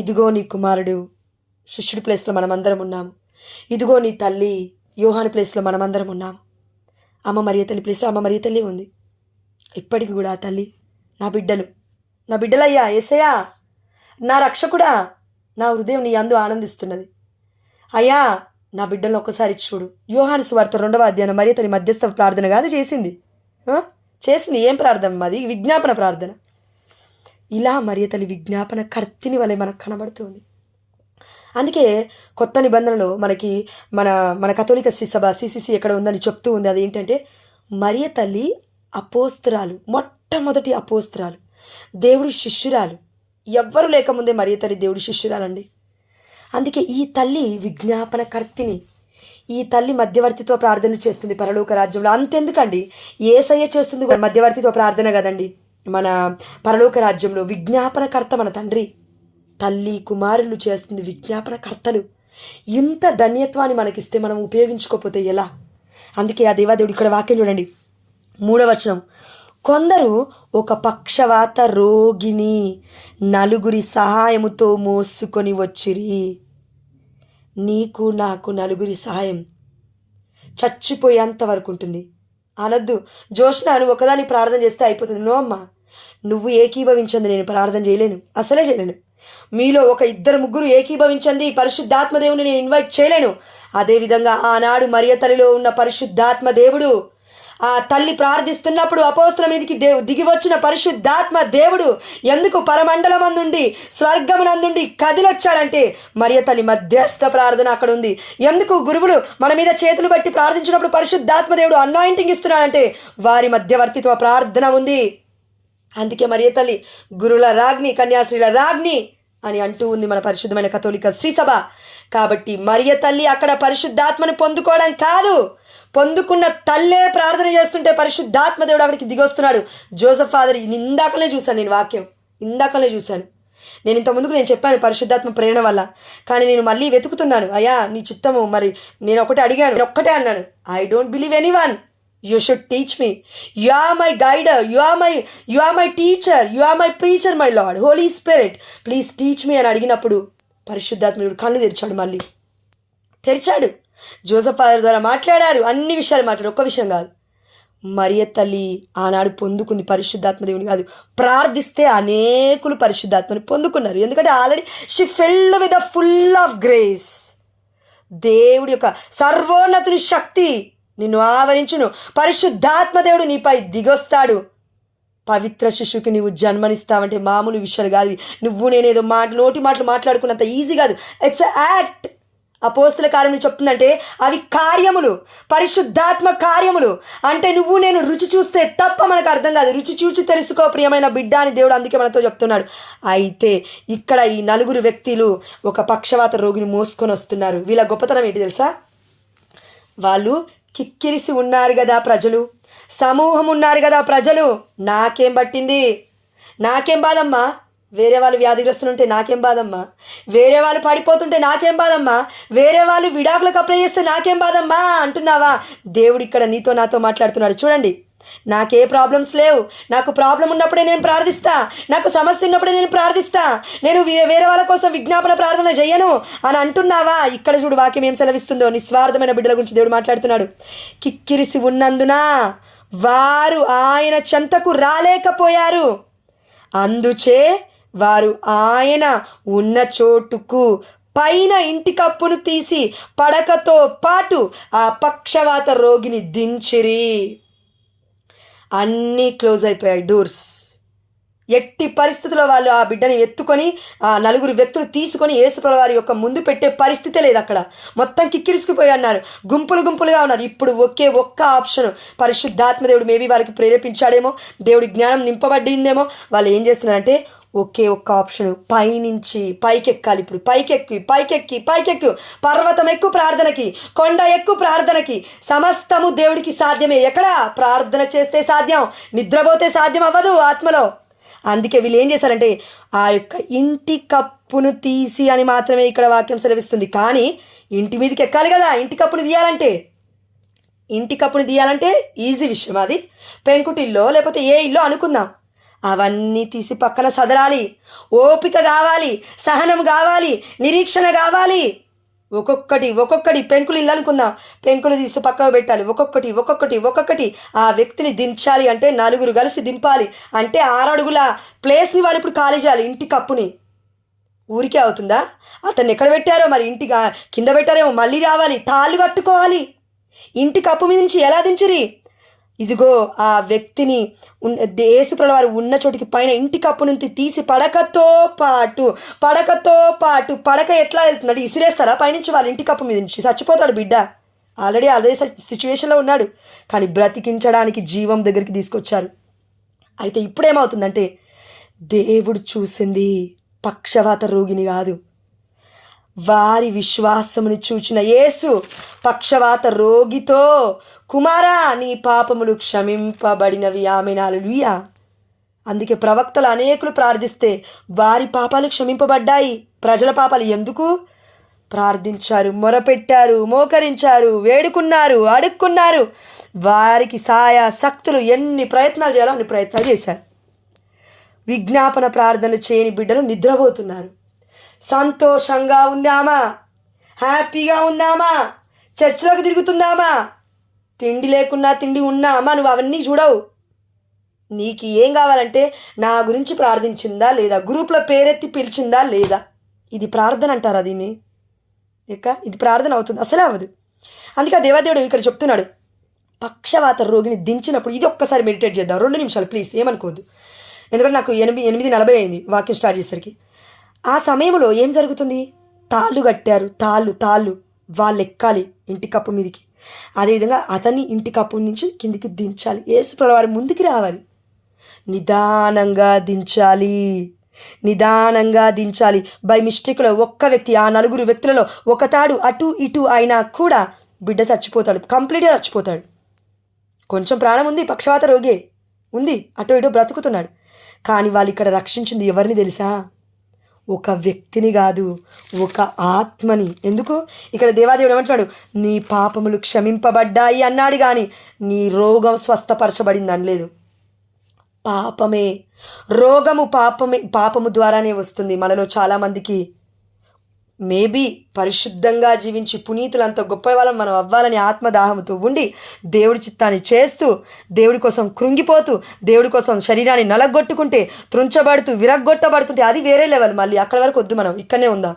ఇదిగో నీ కుమారుడు, శిష్యుడి ప్లేస్లో మనమందరం ఉన్నాము. ఇదిగో నీ తల్లి, యోహాను ప్లేస్లో మనమందరం ఉన్నాము. అమ్మ మరియ తల్లి ప్లేస్లో అమ్మ మరియ తల్లి ఉంది. ఇప్పటికి కూడా ఆ తల్లి, నా బిడ్డలయ్యా, యేసయ్యా, నా రక్షకుడా, నా హృదయం నీ యందు ఆనందిస్తున్నది అయ్యా, నా బిడ్డలను ఒక్కసారి చూడు. యోహాను సువార్త 2వ అధ్యాయం మరియ తల్లి మధ్యస్థ ప్రార్థన కాదు చేసింది. ఏం ప్రార్థన? మాది విజ్ఞాపన ప్రార్థన. ఇలా మరియ తల్లి విజ్ఞాపన కర్తిని వలె మనకు కనబడుతుంది. అందుకే కొత్త నిబంధనలో మనకి మన కథోలిక శ్రీ సభ సిసిసి ఎక్కడ ఉందని చెప్తూ ఉంది. అదేంటంటే, మరియ తల్లి అపోస్తురాలు, మొట్టమొదటి అపోస్తురాలు, దేవుడి శిష్యురాలు. ఎవ్వరు లేకముందే మరియ తల్లి దేవుడి శిష్యురాలండి. అందుకే ఈ తల్లి విజ్ఞాపన కర్తిని, ఈ తల్లి మధ్యవర్తిత్వ ప్రార్థన చేస్తుంది పరలోక రాజ్యంలో. అంతెందుకండి, యేసయ్య చేస్తుంది మధ్యవర్తిత్వ ప్రార్థన కదండి మన పరలోక రాజ్యంలో. విజ్ఞాపన కర్త మన తండ్రి, తల్లి కుమారులు చేస్తుంది విజ్ఞాపన కర్తలు. ఇంత ధన్యత్వాన్ని మనకిస్తే మనం ఉపయోగించుకోకపోతే ఎలా? అందుకే ఆ దేవాదేవుడు ఇక్కడ వాక్యం చూడండి, 3వ వచనం, కొందరు ఒక పక్షవాత రోగిని 4 సహాయముతో మోసుకొని వచ్చిరి. నీకు నాకు 4 సహాయం చచ్చిపోయేంత వరకు ఉంటుంది. అనొద్దు, జోష్నా నువ్వు ఒకదాన్ని ప్రార్థన చేస్తే అయిపోతుంది. నో అమ్మా, నువ్వు ఏకీభవించండి, నేను ప్రార్థన చేయలేను, అసలే చేయలేను. మీలో 1-2-3 ఏకీభవించండి, పరిశుద్ధాత్మ దేవుని నేను ఇన్వైట్ చేయలేను. అదేవిధంగా ఆనాడు మరియ తల్లిలో ఉన్న పరిశుద్ధాత్మ దేవుడు, ఆ తల్లి ప్రార్థిస్తున్నప్పుడు అపోస్తల మీదకి దిగి వచ్చిన పరిశుద్ధాత్మ దేవుడు ఎందుకు పరమండలమందుండి స్వర్గమునందుండి కదిలొచ్చాడంటే, మరియ తల్లి మధ్యస్థ ప్రార్థన అక్కడ ఉంది. ఎందుకు గురువులు మన మీద చేతులు బట్టి ప్రార్థించినప్పుడు పరిశుద్ధాత్మ దేవుడు అనాయింటింగ్ ఇస్తున్నాడంటే, వారి మధ్యవర్తిత్వ ప్రార్థన ఉంది. అందుకే మరియ తల్లి గురుల రాజ్ఞి, కన్యాశ్రీల రాజ్ఞి అని అంటూ ఉంది మన పరిశుద్ధమైన కథోలిక శ్రీసభ. కాబట్టి మరియ తల్లి అక్కడ పరిశుద్ధాత్మను పొందుకోవడం కాదు, పొందుకున్న తల్లే ప్రార్థన చేస్తుంటే పరిశుద్ధాత్మ దేవుడు అక్కడికి దిగొస్తున్నాడు. జోసెఫ్ ఫాదర్ ఇందాకలే చూశాను, నేను వాక్యం ఇందాకలే చూశాను. నేను ఇంతకుముందుకు నేను చెప్పాను పరిశుద్ధాత్మ ప్రేరణ వల్ల, కానీ నేను మళ్ళీ వెతుకుతున్నాను. అయ్యా నీ చిత్తము, మరి నేను ఒకటే అడిగాను, నేను ఒక్కటే అన్నాను, I don't believe anyone, you should teach me, you are my guider, you are my teacher, you are my preacher, my lord, holy spirit, please teach me అని అడిగినప్పుడు పరిశుద్ధాత్ముడు కళ్ళు తెరిచాడు, మళ్ళీ తెరిచాడు. జోసెఫ్ ఫాదర్ ద్వారా మాట్లాడారు, అన్ని విషయాలు మాట్లాడారు, ఒక్క విషయం కాదు. మరియ తల్లి ఆనాడు పొందుకుంది పరిశుద్ధాత్మ దేవుని కాదు, ప్రార్థిస్తే అనేకులు పరిశుద్ధాత్మని పొందుకున్నారు. ఎందుకంటే already she filled with the full of grace. దేవుడి యొక్క సర్వోన్నతుని శక్తి నిన్ను ఆవరించును, పరిశుద్ధాత్మ దేవుడు నీపై దిగొస్తాడు. పవిత్ర శిశువుకి నువ్వు జన్మనిస్తావంటే మామూలు విషయాలు కాదు. నువ్వు నేనేదో నోటి మాటలు మాట్లాడుకున్నంత ఈజీ కాదు. It's act. అపోస్తుల కార్యములు చెప్తుందంటే అవి కార్యములు, పరిశుద్ధాత్మ కార్యములు. అంటే నువ్వు నేను రుచి చూస్తే తప్ప మనకు అర్థం కాదు. రుచి చూచి తెలుసుకో ప్రియమైన బిడ్డ అని దేవుడు అందుకే మనతో చెప్తున్నాడు. అయితే ఇక్కడ ఈ 4 వ్యక్తులు ఒక పక్షవాత రోగిని మోసుకొని వస్తున్నారు. వీళ్ళ గొప్పతనం ఏంటి తెలుసా? వాళ్ళు కిక్కిరిసి ఉన్నారు కదా ప్రజలు, సమూహం ఉన్నారు కదా ప్రజలు. నాకేం పట్టింది, నాకేం బాధమ్మా, వేరే వాళ్ళు వ్యాధిగ్రస్తులుంటే నాకేం బాధమ్మా, వేరే వాళ్ళు పడిపోతుంటే నాకేం బాధమ్మా, వేరే వాళ్ళు విడాకులకు అప్లై చేస్తే నాకేం బాధమ్మా అంటున్నావా? దేవుడు ఇక్కడ నీతో నాతో మాట్లాడుతున్నాడు. చూడండి, నాకే ప్రాబ్లమ్స్ లేవు, నాకు ప్రాబ్లం ఉన్నప్పుడే నేను ప్రార్థిస్తా, నాకు సమస్య ఉన్నప్పుడే నేను ప్రార్థిస్తా, నేను వేరే వాళ్ళ కోసం విజ్ఞాపన ప్రార్థన చెయ్యను అని అంటున్నావా? ఇక్కడ చూడు వాక్యం ఏం సెలవిస్తుందో. నిస్వార్థమైన బిడ్డల గురించి దేవుడు మాట్లాడుతున్నాడు. కిక్కిరిసి ఉన్నందున వారు ఆయన చెంతకు రాలేకపోయారు, అందుచే వారు ఆయన ఉన్న చోటుకు పైన ఇంటి కప్పును తీసి పడకతో పాటు ఆ పక్షవాత రోగిని దించిరి. అన్నీ క్లోజ్ అయిపోయాయి డోర్స్. ఎట్టి పరిస్థితుల్లో వాళ్ళు ఆ బిడ్డని ఎత్తుకొని ఆ 4 వ్యక్తులు తీసుకొని యేసుప్రభువు వారి యొక్క ముందు పెట్టే పరిస్థితే లేదు. అక్కడ మొత్తం కిక్కిరిసిపోయి అన్నారు, గుంపులు గుంపులుగా ఉన్నారు. ఇప్పుడు ఒక్క ఆప్షన్. పరిశుద్ధాత్మ దేవుడు మేబీ వారికి ప్రేరేపించాడేమో, దేవుడి జ్ఞానం నింపబడిందేమో. వాళ్ళు ఏం చేస్తున్నారంటే ఒక్క ఆప్షన్, పైనుంచి పైకెక్కాలి. ఇప్పుడు పైకెక్కి పర్వతం ఎక్కు ప్రార్థనకి, కొండ ఎక్కు ప్రార్థనకి. సమస్తము దేవుడికి సాధ్యమే. ఎక్కడ ప్రార్థన చేస్తే సాధ్యం, నిద్రపోతే సాధ్యం అవ్వదు ఆత్మలో. అందుకే వీళ్ళు ఏం చేశారంటే ఆ యొక్క ఇంటి కప్పును తీసి అని మాత్రమే ఇక్కడ వాక్యం సెలవిస్తుంది. కానీ ఇంటి మీదకి ఎక్కాలి కదా. ఇంటి కప్పును తీయాలంటే ఈజీ విషయం అది. పెంకుటిల్లో లేకపోతే ఏ ఇల్లు అనుకుందాం, అవన్నీ తీసి పక్కన సదరాలి. ఓపిక కావాలి, సహనం కావాలి, నిరీక్షణ కావాలి. ఒక్కొక్కటి పెంకులు ఇల్లు అనుకుందాం, పెంకులు తీసి పక్కకు పెట్టాలి. ఒక్కొక్కటి ఆ వ్యక్తిని దించాలి అంటే 4 కలిసి దింపాలి. అంటే 6 అడుగుల ప్లేస్ని వాళ్ళు ఇప్పుడు ఖాళీ చేయాలి. ఇంటి కప్పుని ఊరికే అవుతుందా? అతన్ని ఎక్కడ పెట్టారో మరి, ఇంటికి కింద పెట్టారేమో, మళ్ళీ రావాలి, తాళ్ళు కట్టుకోవాలి. ఇంటి కప్పు మీద నుంచి ఎలా దించిరి? ఇదిగో ఆ వ్యక్తిని యేసుప్రభువు వారు ఉన్న చోటికి పైన ఇంటి కప్పు నుంచి తీసి పడకతో పాటు పడక ఎట్లా వెళ్తున్నాడు? ఇసిరేస్తారా పైనుంచి? వాళ్ళ ఇంటి కప్పు మీద నుంచి చచ్చిపోతాడు బిడ్డ. ఆల్రెడీ అదే సిచ్యువేషన్లో ఉన్నాడు. కానీ బ్రతికించడానికి జీవం దగ్గరికి తీసుకొచ్చారు. అయితే ఇప్పుడేమవుతుందంటే దేవుడు చూసింది పక్షవాత రోగిని కాదు, వారి విశ్వాసముని చూచిన యేసు పక్షవాత రోగితో, కుమారా నీ పాపములు క్షమింపబడినవి, ఆమేన్, హల్లెలూయా. అందుకే ప్రవక్తలు అనేకులు ప్రార్థిస్తే వారి పాపాలు క్షమింపబడ్డాయి. ప్రజల పాపాలు ఎందుకు? ప్రార్థించారు, మొరపెట్టారు, మోకరించారు, వేడుకున్నారు, అడుక్కున్నారు. వారికి శక్తులు ఎన్ని ప్రయత్నాలు చేయాలో అన్ని ప్రయత్నాలు చేశారు. విజ్ఞాపన ప్రార్థనలు చేయని బిడ్డలు నిద్రపోతున్నారు. సంతోషంగా ఉందామా, హ్యాపీగా ఉందామా, చర్చిలోకి తిరుగుతుందామా, తిండి లేకున్నా తిండి ఉన్నామా, నువ్వు అవన్నీ చూడవు. నీకు ఏం కావాలంటే నా గురించి ప్రార్థించిందా లేదా, గ్రూప్లో పేరెత్తి పిలిచిందా లేదా. ఇది ప్రార్థన అంటారా దీన్ని? ఇది ప్రార్థన అవుతుంది? అసలే అవ్వదు. అందుకే ఆ దేవాదేవుడు ఇక్కడ చెప్తున్నాడు, పక్షవాత రోగిని దించినప్పుడు ఇది ఒక్కసారి మెడిటేట్ చేద్దాం. 2 నిమిషాలు ప్లీజ్, ఏమనుకోవద్దు. ఎందుకంటే నాకు 8:40 అయింది వాక్యం స్టార్ట్ చేసరికి. ఆ సమయంలో ఏం జరుగుతుంది? తాళ్ళు కట్టారు, తాళ్ళు వాళ్ళు ఎక్కాలి ఇంటి కప్పు మీదకి. అదేవిధంగా అతన్ని ఇంటి కప్పు నుంచి కిందికి దించాలి. యేసుప్రభువు వారు ముందుకి రావాలి, నిదానంగా దించాలి. బై మిస్టేక్లో ఒక్క వ్యక్తి, ఆ 4 వ్యక్తులలో ఒక తాడు అటు ఇటు అయినా కూడా బిడ్డ చచ్చిపోతాడు, కంప్లీట్గా చచ్చిపోతాడు. కొంచెం ప్రాణం ఉంది, పక్షవాత రోగే ఉంది, అటు ఇటు బ్రతుకుతున్నాడు. కానీ వాళ్ళు ఇక్కడ రక్షించింది ఎవరిని తెలుసా? ఒక వ్యక్తిని కాదు, ఒక ఆత్మని. ఎందుకు? ఇక్కడ దేవాదేవుడు ఏమంటున్నాడు? నీ పాపములు క్షమింపబడ్డాయి అన్నాడు, కానీ నీ రోగం స్వస్థపరచబడింది అనలేదు. రోగము పాపము ద్వారానే వస్తుంది. మనలో చాలామందికి మేబీ పరిశుద్ధంగా జీవించి పునీతులంత గొప్ప వాళ్ళని మనం అవ్వాలని ఆత్మదాహంతో ఉండి దేవుడి చిత్తాన్ని చేస్తూ, దేవుడి కోసం కృంగిపోతూ, దేవుడి కోసం శరీరాన్ని నలగొట్టుకుంటే, త్రుంచబడుతూ, విరగ్గొట్టబడుతుంటే అది వేరే లెవెల్. మళ్ళీ అక్కడ వరకు వద్దు, మనం ఇక్కడనే ఉందాం.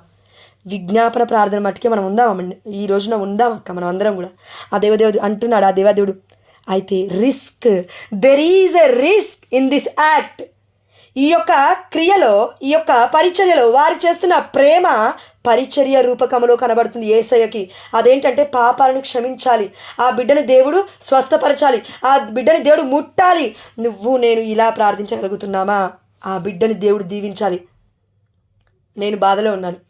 విజ్ఞాపన ప్రార్థన మట్టుకే మనం ఉందాం. ఈ రోజున ఉందాం అక్క, మనం అందరం కూడా. ఆ దేవదేవుడు అంటున్నాడు, ఆ దేవాదేవుడు అయితే risk, there is a risk in this act. ఈ యొక్క క్రియలో, ఈ యొక్క పరిచర్యలో వారు చేస్తున్న ప్రేమ పరిచర్య రూపకములో కనబడుతుంది యేసయ్యకి. అదేంటంటే పాపాలను క్షమించాలి, ఆ బిడ్డని దేవుడు స్వస్థపరచాలి, ఆ బిడ్డని దేవుడు ముట్టాలి. నువ్వు నేను ఇలా ప్రార్థించగలుగుతున్నామా? ఆ బిడ్డని దేవుడు దీవించాలి. నేను బాధలో ఉన్నాను,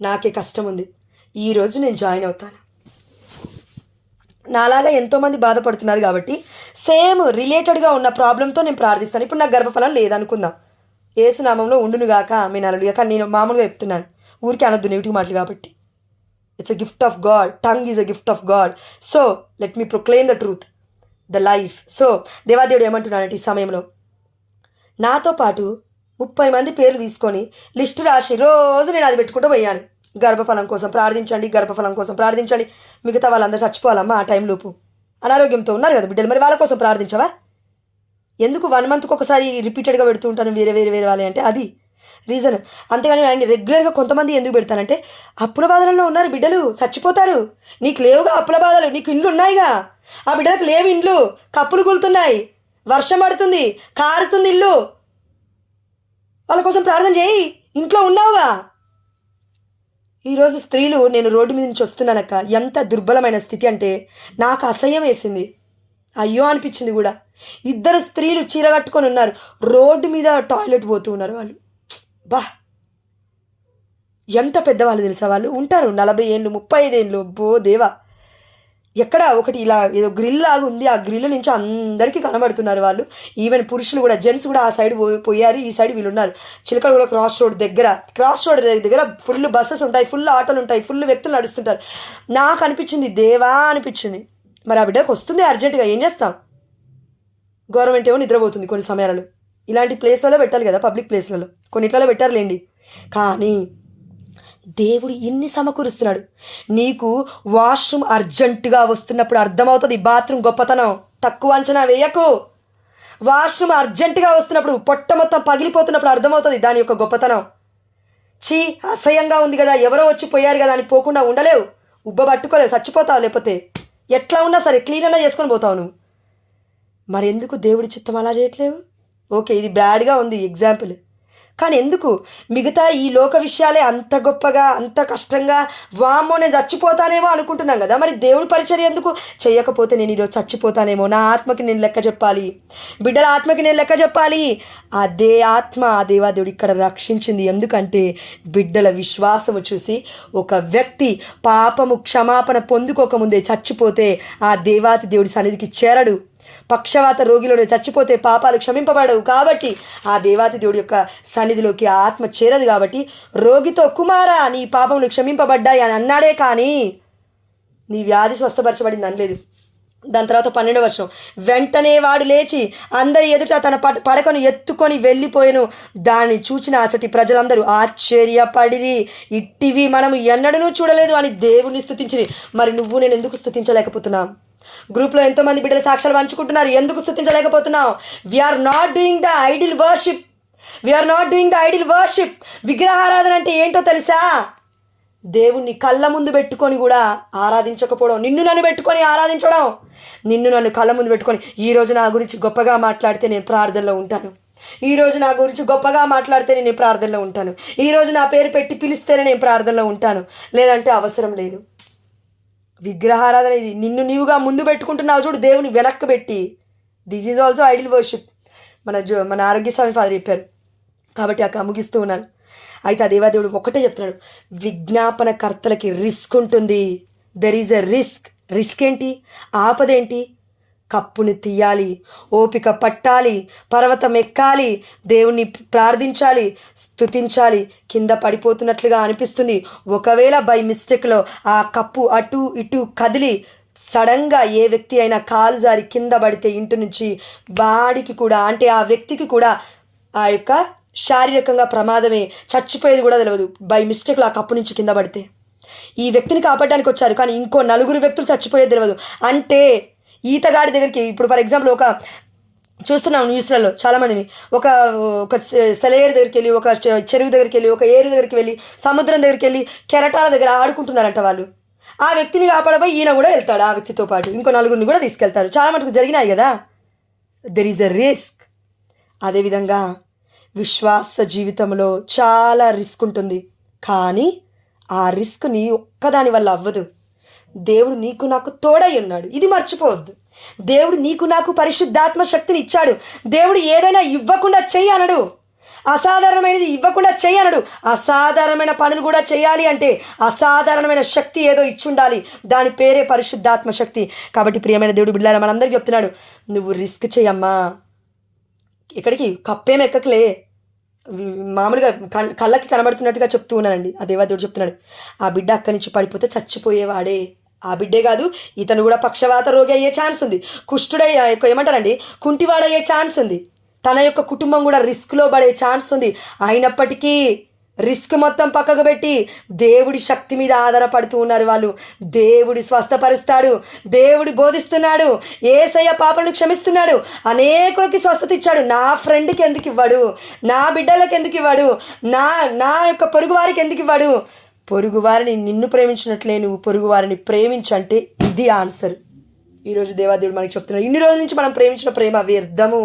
నాకే కష్టం ఉంది, ఈరోజు నేను జాయిన్ అవుతాను. నాలాగా ఎంతోమంది బాధపడుతున్నారు కాబట్టి సేమ్ రిలేటెడ్గా ఉన్న ప్రాబ్లంతో నేను ప్రార్థిస్తాను. ఇప్పుడు నాకు గర్భఫలం లేదనుకుందాం, యేసునామంలో ఉండునుగాక ఆమె నలుడుగా. కానీ నేను మామూలుగా చెప్తున్నాను, ఊరికి అనొద్దు నెగిటివ్ మాటలు కాబట్టి. It's a gift of God, tongue is a gift of God. So let me proclaim the truth, the life. So దేవాదేవుడు ఏమంటున్నాడంటే ఈ సమయంలో నాతో పాటు 30 మంది పేర్లు తీసుకొని లిస్ట్ రాసి రోజు నేను అది పెట్టుకుంటూ పోయాను. గర్భఫలం కోసం ప్రార్థించండి, గర్భఫలం కోసం ప్రార్థించండి. మిగతా వాళ్ళందరూ చచ్చిపోవాలమ్మా ఆ టైంలోపు, అనారోగ్యంతో ఉన్నారు కదా బిడ్డలు, మరి వాళ్ళ కోసం ప్రార్థించవా? ఎందుకు 1 మంత్కి ఒకసారి రిపీటెడ్గా పెడుతూ ఉంటాను వేరే వేరే వేరే వాళ్ళే అంటే అది రీజన్. అంతేగాని ఆయన రెగ్యులర్గా కొంతమంది ఎందుకు పెడతానంటే అప్పుల బాధలలో ఉన్నారు బిడ్డలు, చచ్చిపోతారు. నీకు లేవుగా అప్పుల బాధలు, నీకు ఇండ్లు ఉన్నాయిగా, ఆ బిడ్డలకు లేవు ఇండ్లు, కప్పులు కూలుతున్నాయి, వర్షం పడుతుంది, కారుతుంది ఇల్లు, వాళ్ళ కోసం ప్రార్థన చేయి, ఇంట్లో ఉన్నావుగా. ఈరోజు స్త్రీలు, నేను రోడ్డు మీద నుంచి వస్తున్నానక్క, ఎంత దుర్బలమైన స్థితి అంటే నాకు అసహ్యం వేసింది, అయ్యో అనిపించింది కూడా. 2 స్త్రీలు చీర కట్టుకొని ఉన్నారు, రోడ్డు మీద టాయిలెట్ పోతూ ఉన్నారు వాళ్ళు. బా, ఎంత పెద్దవాళ్ళు తెలుసా వాళ్ళు, ఉంటారు 40 ఏళ్ళు 35 ఏళ్ళు. బో దేవా, ఎక్కడ ఒకటి ఇలా ఏదో గ్రిల్ లాగా ఉంది, ఆ గ్రిల్ నుంచి అందరికీ కనబడుతున్నారు వాళ్ళు. ఈవెన్ పురుషులు కూడా, జెంట్స్ కూడా ఆ సైడ్ పోయారు, ఈ సైడ్ వీళ్ళు ఉన్నారు. చిలకలు కూడా క్రాస్ రోడ్ దగ్గర ఫుల్ బస్సెస్ ఉంటాయి, ఫుల్ ఆటోలు ఉంటాయి, ఫుల్ వ్యక్తులు నడుస్తుంటారు. నాకు అనిపించింది, దేవా అనిపించింది. మరి ఆ బిడ్డకు వస్తుంది అర్జెంటుగా, ఏం చేస్తాం? గవర్నమెంట్ ఏమో నిద్రపోతుంది కొన్ని సమయాలలో. ఇలాంటి ప్లేస్లలో పెట్టాలి కదా, పబ్లిక్ ప్లేస్లలో, కొన్నిట్లలో పెట్టారులేండి. కానీ దేవుడు ఇన్ని సమకూరుస్తున్నాడు. నీకు వాష్రూమ్ అర్జెంటుగా వస్తున్నప్పుడు అర్థమవుతుంది బాత్రూమ్ గొప్పతనం. తక్కువ అంచనా వేయకు. వాష్రూమ్ అర్జెంటుగా వస్తున్నప్పుడు, పొట్ట మొత్తం పగిలిపోతున్నప్పుడు అర్థమవుతుంది దాని యొక్క గొప్పతనం. చీ, అసహ్యంగా ఉంది కదా, ఎవరో వచ్చి పోయారు కదా అని పోకుండా ఉండలేవు, ఉబ్బ పట్టుకోలేవు, చచ్చిపోతావు. లేకపోతే ఎట్లా ఉన్నా సరే క్లీన్ అన్నా చేసుకొని పోతావు నువ్వు. మరి ఎందుకు దేవుడి చిత్తం అలా చేయట్లేవు? ఓకే, ఇది బ్యాడ్గా ఉంది ఎగ్జాంపుల్, కానీ ఎందుకు మిగతా ఈ లోక విషయాలే అంత గొప్పగా, అంత కష్టంగా, వామ్మో నేను చచ్చిపోతానేమో అనుకుంటున్నాం కదా, మరి దేవుడి పరిచర్య ఎందుకు చేయకపోతే నేను ఈరోజు చచ్చిపోతానేమో, నా ఆత్మకి నేను లెక్క చెప్పాలి, బిడ్డల ఆత్మకి నేను లెక్క చెప్పాలి. అదే ఆత్మ, ఆ దేవాదేవుడు ఇక్కడ రక్షించింది. ఎందుకంటే బిడ్డల విశ్వాసము చూసి ఒక వ్యక్తి పాపము క్షమాపణ పొందుకోకముందే చచ్చిపోతే ఆ దేవాతి దేవుడి సన్నిధికి చేరడు. పక్షవాత రోగిలో చచ్చిపోతే పాపాలు క్షమింపబడవు. కాబట్టి ఆ దేవాతి దేవుడి యొక్క సన్నిధిలోకి ఆ ఆత్మ చేరదు. కాబట్టి రోగితో, కుమారా నీ పాపములు క్షమింపబడ్డాయి అని అన్నాడే కానీ నీ వ్యాధి స్వస్థపరచబడింది అనలేదు. దాని తర్వాత 12వ వచనం, వెంటనే వాడు లేచి అందరి ఎదుట తన పడకను ఎత్తుకొని వెళ్ళిపోయాను. దాన్ని చూచిన అచటి ప్రజలందరూ ఆశ్చర్యపడిరి. ఇట్టివి మనము ఎన్నడూ చూడలేదు అని దేవుని స్తుతించిరి. మరి నువ్వు నేను ఎందుకు స్తుతించలేకపోతున్నాం? గ్రూప్లో ఎంతోమంది బిడ్డలు సాక్ష్యాలు పంచుకుంటున్నారు, ఎందుకు స్తుతించలేకపోతున్నావు? We are not doing the idol worship. విగ్రహారాధన అంటే ఏంటో తెలుసా? దేవుణ్ణి కళ్ళ ముందు పెట్టుకొని కూడా ఆరాధించకపోవడం, నిన్ను నన్ను పెట్టుకొని ఆరాధించడం. నిన్ను నన్ను కళ్ళ ముందు పెట్టుకొని ఈరోజు నా గురించి గొప్పగా మాట్లాడితే నేను ప్రార్థనలో ఉంటాను, ఈరోజు నా గురించి గొప్పగా మాట్లాడితే నేను ప్రార్థనలో ఉంటాను, ఈరోజు నా పేరు పెట్టి పిలిస్తేనే నేను ప్రార్థనలో ఉంటాను, లేదంటే అవసరం లేదు. విగ్రహారాధన ఇది. నిన్ను నీవుగా ముందు పెట్టుకుంటున్నావు చూడు, దేవుని వెనక్కి పెట్టి. This is also idol worship. మన ఆరోగ్య స్వామి ఫాదర్ చెప్పారు. కాబట్టి అక్క ముగిస్తూ ఉన్నాను. అయితే ఆ దేవాదేవుడు ఒకటే చెప్తున్నాడు, విజ్ఞాపనకర్తలకి రిస్క్ ఉంటుంది. దెర్ ఈజ్ ఎ రిస్క్ ఏంటి? ఆపదేంటి? కప్పుని తీయాలి, ఓపిక పట్టాలి, పర్వతం ఎక్కాలి, దేవుణ్ణి ప్రార్థించాలి, స్తుతించాలి. కింద పడిపోతున్నట్లుగా అనిపిస్తుంది. ఒకవేళ బై మిస్టేక్లో ఆ కప్పు అటు ఇటు కదిలి సడన్గా ఏ వ్యక్తి అయినా కాలు జారి కింద పడితే ఇంటి నుంచి వాడికి కూడా, అంటే ఆ వ్యక్తికి కూడా ఆ యొక్క శారీరకంగా ప్రమాదమే, చచ్చిపోయేది కూడా తెలియదు బై మిస్టేక్లో ఆ కప్పు నుంచి కింద పడితే. ఈ వ్యక్తిని కాపాడడానికి వచ్చారు కానీ ఇంకో 4 వ్యక్తులు చచ్చిపోయేది తెలియదు. అంటే ఈతగాడి దగ్గరికి, ఇప్పుడు ఫర్ ఎగ్జాంపుల్ ఒక చూస్తున్నాం న్యూస్లలో చాలామందిని, ఒక సెలయేరు దగ్గరికి వెళ్ళి, ఒక చెరువు దగ్గరికి వెళ్ళి, ఒక ఏరు దగ్గరికి వెళ్ళి, సముద్రం దగ్గరికి వెళ్ళి కెరటాల దగ్గర ఆడుకుంటున్నారంట వాళ్ళు. ఆ వ్యక్తిని కాపాడబోయి ఈయన కూడా వెళ్తాడు, ఆ వ్యక్తితో పాటు ఇంకో నలుగురిని కూడా తీసుకెళ్తారు. చాలా మటుకు జరిగినాయి కదా. There is a risk. అదేవిధంగా విశ్వాస జీవితంలో చాలా రిస్క్ ఉంటుంది, కానీ ఆ రిస్క్ నీ ఒక్కదాని వల్ల అవ్వదు. దేవుడు నీకు నాకు తోడై ఉన్నాడు, ఇది మర్చిపోవద్దు. దేవుడు నీకు నాకు పరిశుద్ధాత్మ శక్తిని ఇచ్చాడు. దేవుడు ఏదైనా ఇవ్వకుండా చెయ్యి అనడు, అసాధారణమైనది ఇవ్వకుండా చెయ్యి అనడు. అసాధారణమైన పనులు కూడా చేయాలి అంటే అసాధారణమైన శక్తి ఏదో ఇచ్చుండాలి, దాని పేరే పరిశుద్ధాత్మ శక్తి. కాబట్టి ప్రియమైన దేవుడు బిడ్డలారా, మనందరికీ చెప్తున్నాడు, నువ్వు రిస్క్ చెయ్యమ్మా. ఎక్కడికి? కప్పేం ఎక్కకలే, మామూలుగా కళ్ళకి కనబడుతున్నట్టుగా చెప్తూ ఉన్నానండి. ఆ దేవదేవుడు చెప్తున్నాడు, ఆ బిడ్డ అక్కడి నుంచి పడిపోతే చచ్చిపోయేవాడే. ఆ బిడ్డే కాదు, ఇతను కూడా పక్షవాత రోగి అయ్యే ఛాన్స్ ఉంది, కుష్ఠుడయ్యే ఏమంటారండి కుంటివాడయ్యే ఛాన్స్ ఉంది, తన యొక్క కుటుంబం కూడా రిస్క్లో పడే ఛాన్స్ ఉంది. అయినప్పటికీ రిస్క్ మొత్తం పక్కకు పెట్టి దేవుడి శక్తి మీద ఆధారపడుతూ ఉన్నారు వాళ్ళు. దేవుడి స్వస్థపరుస్తాడు, దేవుడి బోధిస్తున్నాడు, యేసయ్య పాపలను క్షమిస్తున్నాడు, అనేకులకి స్వస్థత ఇచ్చాడు. నా ఫ్రెండ్కి ఎందుకు ఇవ్వడు? నా బిడ్డలకు ఎందుకు ఇవ్వడు? నా యొక్క పొరుగు వారికి ఎందుకు ఇవ్వడు? పొరుగు వారిని నిన్ను ప్రేమించినట్లే నువ్వు పొరుగు వారిని ప్రేమించంటే ఇది ఆన్సర్. ఈరోజు దేవాదేవుడు మనకి చెప్తున్నాడు, ఇన్ని రోజుల నుంచి మనం ప్రేమించిన ప్రేమ వ్యర్థము.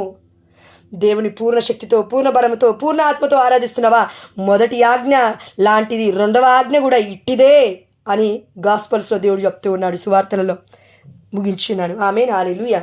దేవుని పూర్ణ శక్తితో, పూర్ణ బలముతో, పూర్ణ ఆత్మతో ఆరాధిస్తున్నావా? మొదటి ఆజ్ఞ లాంటిది రెండవ ఆజ్ఞ కూడా ఇట్టిదే అని గాస్పల్స్లో దేవుడు చెప్తూ ఉన్నాడు, సువార్తలలో ముగించున్నాడు. ఆమేన్, హల్లెలూయా.